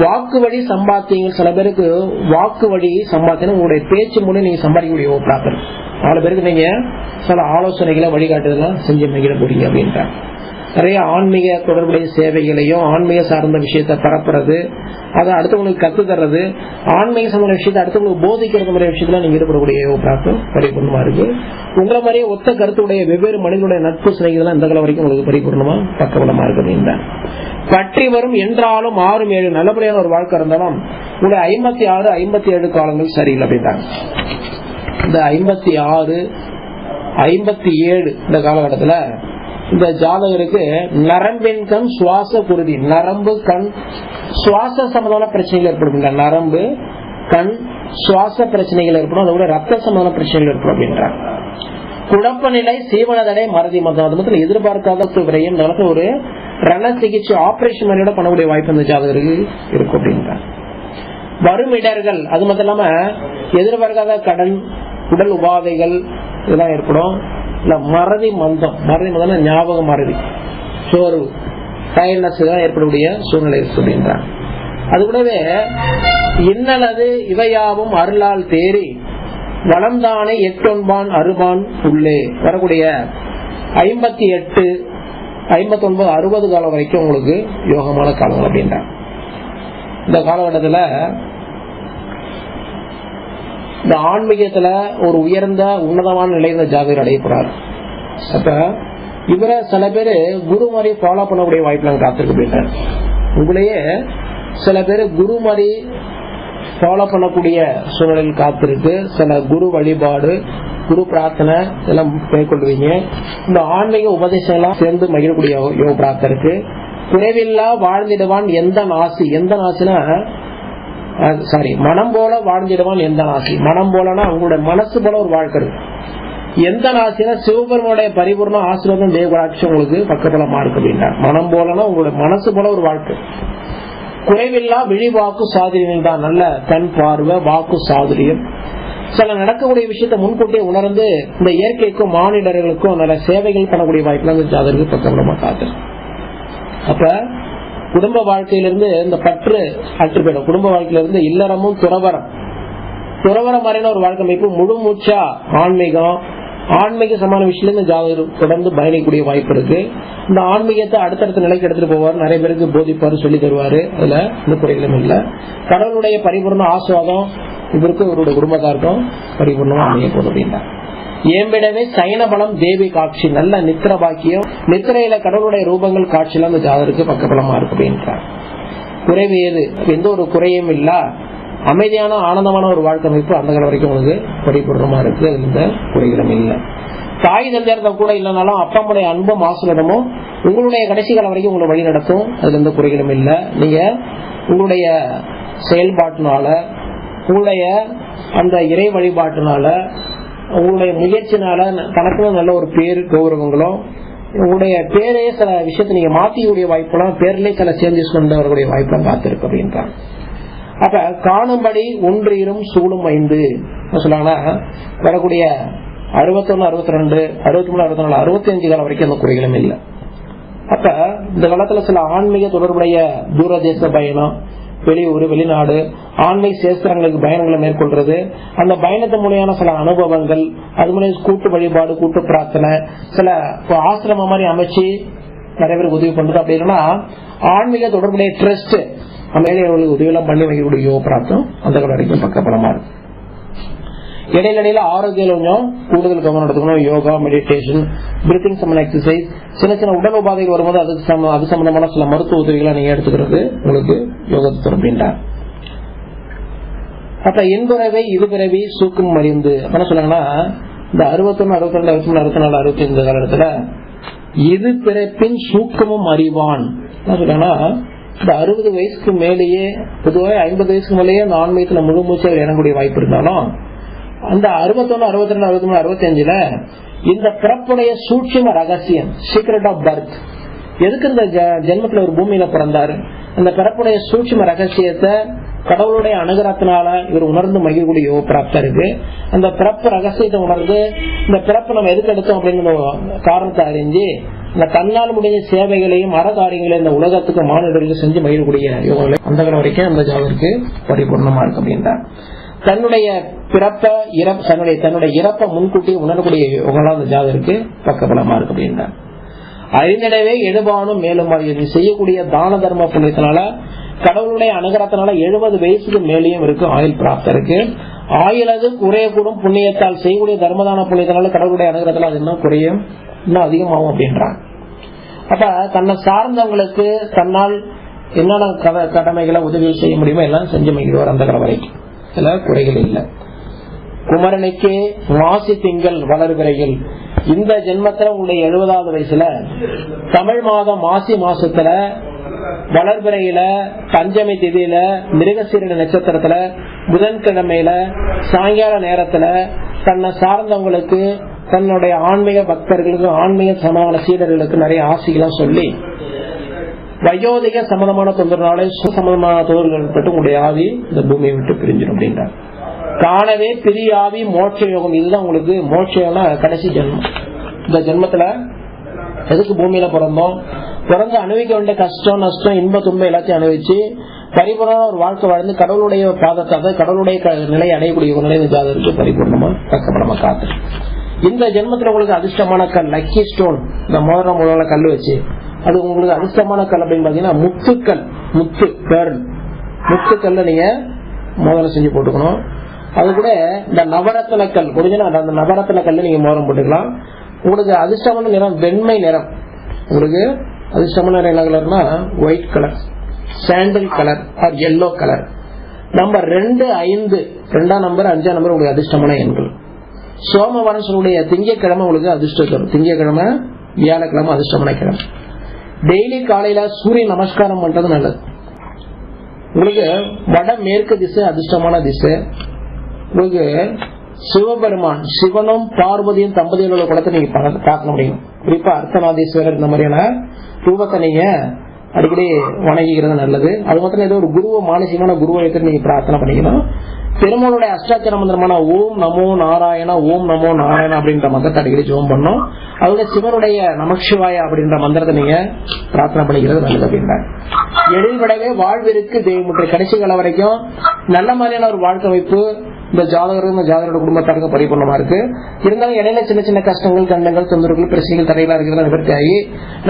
வாக்கு வழி சம்பாத்தியங்கள். சில பேருக்கு வாக்கு வழி சம்பாத்தியம் உங்களுடைய பேச்சு மூலம் நீங்க சம்பாதிக்கக்கூடிய பிராப்தம். 4 பேருக்கு நீங்க சில ஆலோசனைகளை வழிகாட்டுதெல்லாம் செஞ்சு மகிழ போறீங்க அப்படின்றாங்க. நிறைய ஆன்மீக தொடர்புடைய சேவைகளையும் ஆன்மீக சார்ந்த விஷயத்தை பரப்புறது, அதை அடுத்தவங்களுக்கு கத்து தர்றது, ஆன்மீக சம்பந்த விஷயத்தை அடுத்தவங்களுக்கு போதிக்கிறது மாதிரி விஷயத்துல நீங்க ஈடுபடக்கூடிய பிராப்தம் பரிபூர்ணமா இருக்கு. உங்களை மாதிரியே ஒத்த கருத்துடைய வெவ்வேறு மனிதனுடைய நட்பு சிலைகள் இந்த காலம் வரைக்கும் உங்களுக்கு பரிபூர்ணமா பக்கபலமா இருக்கு அப்படின்றாங்க. பற்றி வரும் என்றாலும் 6, 7 நல்லபடியான ஒரு வாழ்க்கை இருந்தாலும் உங்களுடைய 56, 57 காலங்கள் சரியில்லை அப்படின்றாங்க. இந்த 56, 57 இந்த காலகட்டத்துல இந்த ஜாதகருக்கு நரம்பின் கண் சுவாச குருதி, நரம்பு கண் சுவாச சம்பந்தமான பிரச்சனைகள் ஏற்படும். நரம்பு கண் சுவாச பிரச்சனைகள் ஏற்படும். அதோட ரத்த சம்பந்தமான பிரச்சனைகள் ஏற்படும் அப்படின்றாங்க. குழப்ப நிலை, சீவனதடை, மறதி மதம். அது மட்டும் எதிர்பார்க்காத விரையும் நடத்த ஒரு ரண சிகிச்சை ஆபரேஷன் மாதிரியோட பண்ணக்கூடிய வாய்ப்பு அந்த ஜாதகருக்கு இருக்கும் அப்படின்றாங்க. வரும் இடர்கள், அது மட்டும் இல்லாம எதிர்பார்க்காத கடன், உடல் உபாதைகள் இதெல்லாம் ஏற்படும். இல்ல மறதி மந்தம், மறதி மந்தம் ஞாபகம் மறதி, சோர்வு, டயர்னஸ் தான் ஏற்படக்கூடிய சூழ்நிலை அப்படின்றாங்க. அது கூடவே இன்னலது இவையாவும் அருளால் தேறி வளம்தானே 8 அருபான் உள்ளே. வரக்கூடிய 58, 59, 60 காலம் வரைக்கும் உங்களுக்கு யோகமான காலங்கள் அப்படின்றாங்க. இந்த காலகட்டத்துல இந்த ஆன்மீகத்துல ஒரு உயர்ந்த உன்னதமான நிலையில ஜாதகர் அடையப்படுறார். அப்ப இவரை சில பேரு குரு மாதிரி ஃபாலோ பண்ணக்கூடிய வாய்ப்பு நாங்க காத்திருக்கு அப்படின்றார். உங்களையே சில பேரு குரு மாதிரி ஃபாலோ பண்ணக்கூடிய சூழ்நிலையில் காத்திருக்கு. சில குரு வழிபாடு, குரு பிரார்த்தனை இதெல்லாம் மேற்கொள்வீங்க. இந்த ஆன்மீக உபதேசங்கள்லாம் சேர்ந்து மகிழக்கூடிய யோக பிரார்த்தனை. குறைவில்லா வாழ்ந்திடுவான் எந்த நாசி. எந்த நாசினா மனம் போல வாழ்ந்திடுவான் எந்த நாசி. மனம் போலனா உங்களுடைய மனசு போல ஒரு வாழ்க்கை இருக்கு. எந்த ராசினா சிவபெருமானுடைய பரிபூர்ண ஆசீர்வாதம் தேவராட்சி உங்களுக்கு பக்கபலமா இருக்கு அப்படின்னா, மனம் போலனா உங்களுடைய மனசு போல ஒரு வாழ்க்கை, குறைவில்லா விழி வாக்கு சாதுரியம் தான், நல்ல கண் பார்வை வாக்கு சாதுரியம், சில நடக்கக்கூடிய விஷயத்த முன்கூட்டியே உணர்ந்து இந்த இயற்கைக்கும் மானிடர்களுக்கும் நல்ல சேவைகள் பண்ணக்கூடிய வாய்ப்பு ஜாதகருக்கு பக்கபலமா காத்து. அப்ப குடும்ப வாழ்க்கையிலிருந்து இந்த பற்று அற்று போயிடும். குடும்ப வாழ்க்கையிலிருந்து இல்லறமும் துறவரம் மாதிரியான ஒரு வாழ்க்கை அமைப்பு, முழு மூச்சா ஆன்மீக சமான விஷயத்துல ஜாதகர் தொடர்ந்து பயணிக்கக்கூடிய வாய்ப்பு இருக்கு. இந்த ஆன்மீகத்தை அடுத்தடுத்த நிலைக்கு எடுத்துட்டு போவார், நிறைய பேருக்கு போதிப்பாரு, சொல்லி தருவாரு, அதுல இந்த குறைகளும் இல்ல. கடவுளுடைய பரிபூர்ண ஆசுவாதம் இவருக்கு இவருடைய குடும்பத்தாருக்கும் பரிபூர்ணமா அமைய போகுது அப்படின்னா. ஏம்பிடவே சைன பலம் தேவி காட்சி, நல்ல நித்திர பாக்கியம், நித்திரையில கடவுளுடைய ரூபங்கள் காட்சியில அந்த ஜாதகருக்கு பக்கபலமா இருக்கு அப்படின்றார். குறைவு ஏது, எந்த ஒரு குறையும் இல்ல, அமைதியான ஆனந்தமான ஒரு வாழ்க்கை அமைப்பு அந்த காலம் வரைக்கும் உங்களுக்கு பரிபூர்ணமா இருக்கு. அதுல இந்த குறைகளும் இல்லை. தாய் தந்தையர்த்த கூட இல்லைனாலும் அப்பமுடைய அன்பும் ஆசிரியமும் உங்களுடைய கடைசி காலம் வரைக்கும் உங்களை வழி நடத்தும். அதுல எந்த குறைகளும் இல்லை. நீங்க உங்களுடைய செயல்பாட்டினால, உங்களுடைய அந்த இறை வழிபாட்டினால, உங்களுடைய முயற்சினால தனக்கு நல்ல ஒரு பேரு கௌரவங்களும், உங்களுடைய பேரே சில விஷயத்தை நீங்க மாத்திக்கூடிய வாய்ப்புலாம், பேர்லயே சில சேஞ்சஸ் கொண்டு வரக்கூடிய வாய்ப்புலாம் காத்திருக்கு அப்படின்றாங்க. அப்ப காணும்படி ஒன்றிரும் சூடும் 5 சொல்லாங்கன்னா வரக்கூடிய 61, 62, 63, 64, 65 காலம் வரைக்கும் அந்த குறைகளும் இல்லை. அப்ப இந்த காலத்துல சில ஆன்மீக தொடர்புடைய தூரதேச பயணம், வெளியூர் வெளிநாடு ஆன்மீக சேஸ்திரங்களுக்கு பயணங்களை மேற்கொள்றது, அந்த பயணத்து மூலியான சில அனுபவங்கள், அது மூலம் கூட்டு வழிபாடு, கூட்டு பிரார்த்தனை, சில ஆசிரம மாதிரி அமைச்சு நிறைய பேருக்கு உதவி பண்றது. அப்படி இல்லைன்னா ஆன்மீக தொடர்புடைய ட்ரஸ்ட் மேலையவர்களுக்கு உதவி எல்லாம் பண்ணி வைக்கக்கூடிய யோக பிரார்த்தம் அந்த காலம் வரைக்கும் பக்கபலமா இருக்கு. இடையில ஆரோக்கியம் கொஞ்சம் கூடுதல் கவனம் எடுத்துக்கணும். யோகா, மெடிடேஷன், பிரீத்திங் சம்பந்த எக்ஸசைஸ், சின்ன சின்ன உடல் உபாதைகள் வரும்போது அது சம்பந்தமான சில மருத்துவ உதவிகளை நீங்க எடுத்துக்கிறது உங்களுக்கு யோகத்தை அப்படின்டா. அப்ப என்புறவை இது பிறவி சூக்கும் அறிந்து என்ன சொன்னாங்கன்னா, இந்த 61, 62, 63, 64, 65 காலத்துல இது பிறப்பின் சூக்கமும் அறிவான் சொல்றாங்கன்னா, இந்த 60 வயசுக்கு மேலேயே பொதுவாக 50 வயசுக்கு மேலேயே அந்த ஆன்மீகத்துல முழு மூச்சை இறங்கக்கூடிய வாய்ப்பு இருந்தாலும், அந்த 61, 62, 63, 65 இந்த பிறப்புடைய சூட்சும ரகசியம், சீக்ரெட் ஆஃப் பர்த், எதுக்கு இந்த ஜென்மத்துல ஒரு பூமியில பிறந்தாரு, அந்த பிறப்புடைய சூட்சும ரகசியத்தை கடவுளுடைய அனுகிரகத்தினால இவர் உணர்ந்து மகிழக்கூடிய யோக பிராப்தம் இருக்கு. அந்த பிறப்பு ரகசியத்தை உணர்ந்து இந்த பிறப்பு நம்ம எதுக்கு எடுத்தோம் அப்படிங்கிற காரணத்தை அறிஞ்சு இந்த தன்னால் முடிஞ்ச சேவைகளையும் அறகாரியங்களையும் இந்த உலகத்துக்கு மாநிலங்களுக்கு செஞ்சு மகிழக்கூடிய யோகங்களை அந்த காலம் வரைக்கும் அந்த ஜாதகருக்கு பரிபூர்ணமா இருக்கு அப்படின்னா. தன்னுடைய இறப்பை முன்கூட்டி உணரக்கூடிய யோகங்களா அந்த ஜாதகருக்கு பக்கபலமா இருக்கு அப்படின்னா. அறிந்திடவே எழுபானும் மேலும் செய்யக்கூடிய தான தர்ம புண்ணியத்தினால கடவுளுடைய அனுகிரகத்தினால 70 வயசுக்கு மேலேயும் இருக்கு ஆயுள் பிராப்தம் இருக்கு. ஆயுளது குறையக்கூடும் புண்ணியத்தால் செய்யக்கூடிய தர்மதான புண்ணியத்தினால கடவுளுடைய அனுகிரகத்தினால அது இன்னும் குறையும், இன்னும் அதிகமாகும் அப்படின்றாங்க. அப்ப தன்னை சார்ந்தவங்களுக்கு தன்னால் என்னென்ன கடமைகளை உதவி செய்ய முடியுமோ எல்லாம் செஞ்சு மகிழ்வார் அந்த காலம் வரைக்கும். சில குறைகள் இல்லை. குமரனுக்கே மாசி திங்கள் வளர்விரையில், இந்த ஜென்மத்துல உங்களுடைய 70வது வயசுல தமிழ் மாதம் மாசி மாசத்துல வளர்பிறையில பஞ்சமி திதியில மிருகசீரட நட்சத்திரத்துல புதன்கிழமையில சாயங்கால நேரத்துல தன்னை சார்ந்தவங்களுக்கு, தன்னுடைய ஆன்மீக பக்தர்களுக்கு, ஆன்மீக சமமான சீடர்களுக்கு நிறைய ஆசைகளும் சொல்லி வயோதிக சம்பந்தமான தொந்தரனாலே சம்பந்தமான தொந்தர்கள் பட்டு உங்களுடைய ஆவி இந்த பூமியை விட்டு பிரிஞ்சிடும் அப்படின்றார். காணவே பிரியாவி மோட்ச யோகம், இதுதான் உங்களுக்கு மோட்சம்னா கடைசி ஜென்மம். இந்த ஜென்மத்துல எதுக்கு பூமியில பிறந்தோம், பிறந்து அனுபவிக்க வேண்டிய கஷ்டம் நஷ்டம் இன்ப துன்பம் எல்லாத்தையும் அனுபவிச்சு பரிபூர்ண ஒரு வாழ்க்கை வாழ்ந்து கடவுளுடைய பாதத்தை கடவுளுடைய நிலையை அடையக்கூடிய ஒரு நிலை ஜாதகருக்கு பரிபூர்ணமா பக்கபலமா காத்து. இந்த ஜென்மத்துல உங்களுக்கு அதிர்ஷ்டமான கல், லக்கி ஸ்டோன், இந்த மோதிரம் முதல்ல கல் வச்சு அது உங்களுக்கு அதிர்ஷ்டமான கல் அப்படின்னு பாத்தீங்கன்னா முத்துக்கல், முத்து பேர்ல், முத்துக்கல்ல நீங்க மோதிரம் செஞ்சு போட்டுக்கணும். அது கூட இந்த நவரத்ன கல் முடிஞ்சுன்னா அந்த நவரத்ன கல்ல நீங்க மோதிரம் போட்டுக்கலாம். உங்களுக்கு அதிர்ஷ்டமான நிறம் வெண்மை நிறம், உங்களுக்கு அதிர்ஷ்டமான நிறம் என்ன கலர்னா white colour, sandal colour or yellow colour. Number 2, 5, 2ஆம் நம்பர் 5ஆம் நம்பர் உங்களுக்கு அதிர்ஷ்டமான எண்கள். சோமவாரம் சொல்லுடைய திங்கக்கிழமை உங்களுக்கு அதிர்ஷ்டம் தரும். திங்கக்கிழமை வியாழக்கிழமை அதிர்ஷ்டமான கிழமை. டெய்லி காலையில சூரிய நமஸ்காரம் பண்றது நல்லது. உங்களுக்கு வட மேற்கு திசை அதிர்ஷ்டமான திசை. உங்களுக்கு சிவபெருமான் சிவனும் பார்வதியும் தம்பதியோட குளத்தை நீங்க பார்க்க முடியும். குறிப்பா அர்த்தநாதீஸ்வரர் இந்த மாதிரியான ரூபத்தை நீங்க அடிக்கடி வணங்கிக்கிறது நல்லது. அது மாத்திரம் ஏதோ ஒரு குருவை மானசீகமான குருவை எடுத்து நீங்க பிரார்த்தனை பண்ணிக்கணும். பெருமாளுடைய அஷ்டாட்சர மந்திரமான ஓம் நமோ நாராயண ஓம் நமோ நாராயண அப்படின்ற மந்திரத்தை அடிக்கடி ஜெபம் பண்ணும். அதோட சிவனுடைய நமசிவாய அப்படின்ற மந்திரத்தை நீங்க பிரார்த்தனை பண்ணிக்கிறது நல்லது அப்படின்றாங்க. எழில்விடவே வாழ்விற்கு தெய்வமுற்ற கடைசி காலம் வரைக்கும் நல்ல மாதிரியான ஒரு வாழ்க்கை வைப்பு இந்த ஜாதகரோட குடும்பத்தாருக்கு பரிபூர்ணமா இருக்கு. இருந்தாலும் இடையில சின்ன சின்ன கஷ்டங்கள், கண்டங்கள், தொந்தரவுகள், பிரச்சனைகள், தடைகளா இருக்கிறத நிவர்த்தி ஆகி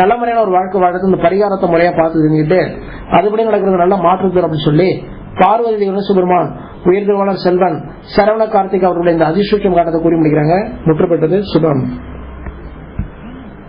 நல்ல மாதிரியான ஒரு வாழ்க்கை வாழ்றது இந்த பரிகாரத்தை முறையா பார்த்து செஞ்சுட்டு அதுபடி நடக்கிறது நல்ல மாற்று அப்படின்னு சொல்லி பார்வதி சுபெருமான் உயர்திருவாளர் செல்வன் சரவண கார்த்திக் அவர்களுடைய இந்த அதிசூட்சம் காட்டத்தை கூறி முடிக்கிறாங்க. முற்றுப்பட்டது சுபம்.